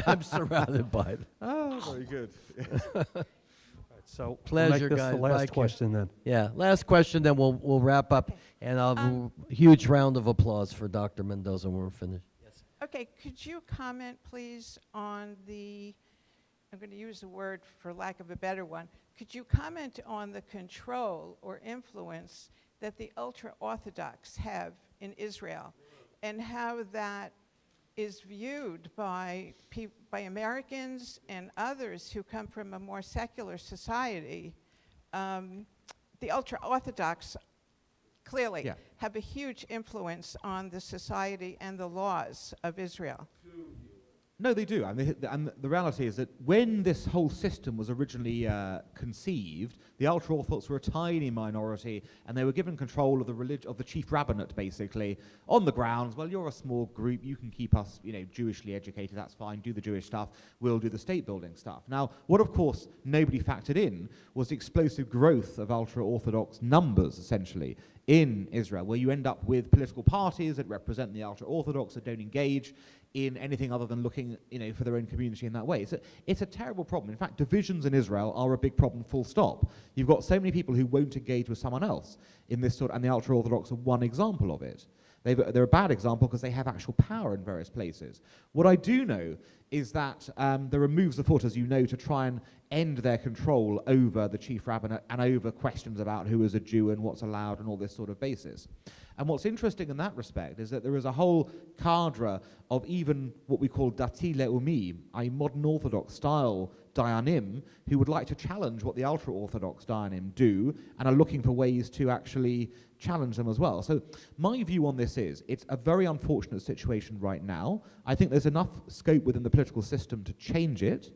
I'm surrounded by it. Oh, very good. So Pleasure, we'll make this guys. the last Thank you. question then. Yeah, last question, then we'll wrap up, and I'll huge round of applause for Dr. Mendoza when we're finished. Yes. Okay, could you comment, please, on the, I'm going to use a word for lack of a better one, could you comment on the control or influence that the ultra-Orthodox have in Israel, and how that is viewed by Americans and others who come from a more secular society? The ultra-Orthodox clearly have a huge influence on the society and the laws of Israel. No, they do. And the reality is that when this whole system was originally conceived, the ultra-Orthodox were a tiny minority, and they were given control of the chief rabbinate, basically, on the grounds, well, you're a small group, you can keep us, Jewishly educated, that's fine, do the Jewish stuff, we'll do the state-building stuff. Now, what, of course, nobody factored in was the explosive growth of ultra-Orthodox numbers, essentially, in Israel, where you end up with political parties that represent the ultra-Orthodox that don't engage in anything other than looking, for their own community in that way. It's a terrible problem. In fact, divisions in Israel are a big problem, full stop. You've got so many people who won't engage with someone else in this and the ultra-Orthodox are one example of it. They're a bad example because they have actual power in various places. What I do know is that there are moves afoot, as you know, to try and end their control over the chief rabbinate and over questions about who is a Jew and what's allowed and all this sort of basis. And what's interesting in that respect is that there is a whole cadre of even what we call dati le'umi, i.e. modern Orthodox style dayanim, who would like to challenge what the ultra-Orthodox dayanim do and are looking for ways to actually challenge them as well. So my view on this is it's a very unfortunate situation right now. I think there's enough scope within the political system to change it.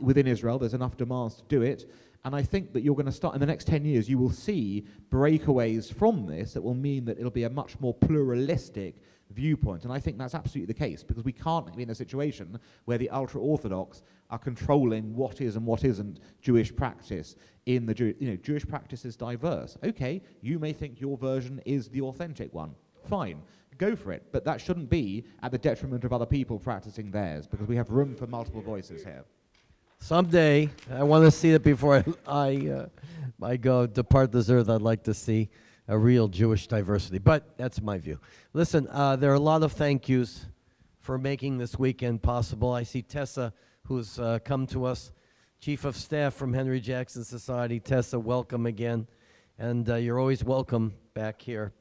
Within Israel, there's enough demands to do it. And I think that you're going to start, in the next 10 years, you will see breakaways from this that will mean that it'll be a much more pluralistic viewpoint. And I think that's absolutely the case, because we can't be in a situation where the ultra-Orthodox are controlling what is and what isn't Jewish practice in the Jewish practice is diverse. Okay, you may think your version is the authentic one. Fine, go for it. But that shouldn't be at the detriment of other people practicing theirs, because we have room for multiple voices here. Someday, I want to see it before I go depart this earth. I'd like to see a real Jewish diversity, but that's my view. Listen, there are a lot of thank yous for making this weekend possible. I see Tessa, who's come to us, Chief of Staff from Henry Jackson Society. Tessa, welcome again, and you're always welcome back here.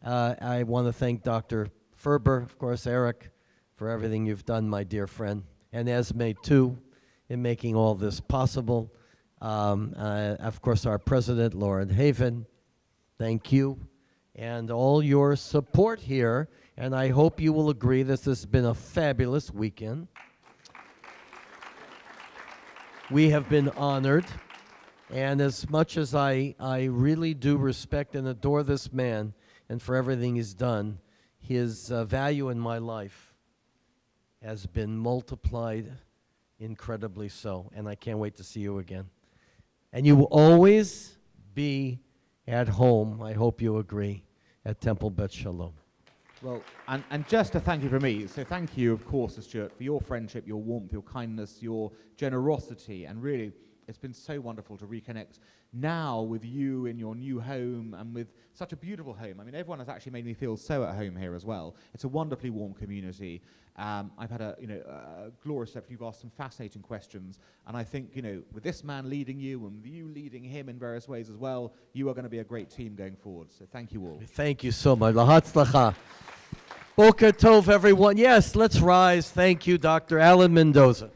I want to thank Dr. Ferber, of course, Eric, for everything you've done, my dear friend, and Esme, too, in making all this possible. Of course, our president, Lauren Haven, thank you, and all your support here, and I hope you will agree this has been a fabulous weekend. We have been honored, and as much as I really do respect and adore this man and for everything he's done, his value in my life has been multiplied incredibly so, and I can't wait to see you again. And you will always be at home, I hope you agree, at Temple Beth Sholom. Well, and just to thank you from me, so thank you, of course, Stuart, for your friendship, your warmth, your kindness, your generosity, and really It's been so wonderful to reconnect now with you in your new home and with such a beautiful home. I mean, everyone has actually made me feel so at home here as well. It's a wonderfully warm community. I've had a glorious reception. You've asked some fascinating questions, and I think with this man leading you and with you leading him in various ways as well, you are going to be a great team going forward. So thank you all. Thank you so much. Lahatzlacha. Boker Tov, everyone. Yes, let's rise. Thank you, Dr. Alan Mendoza.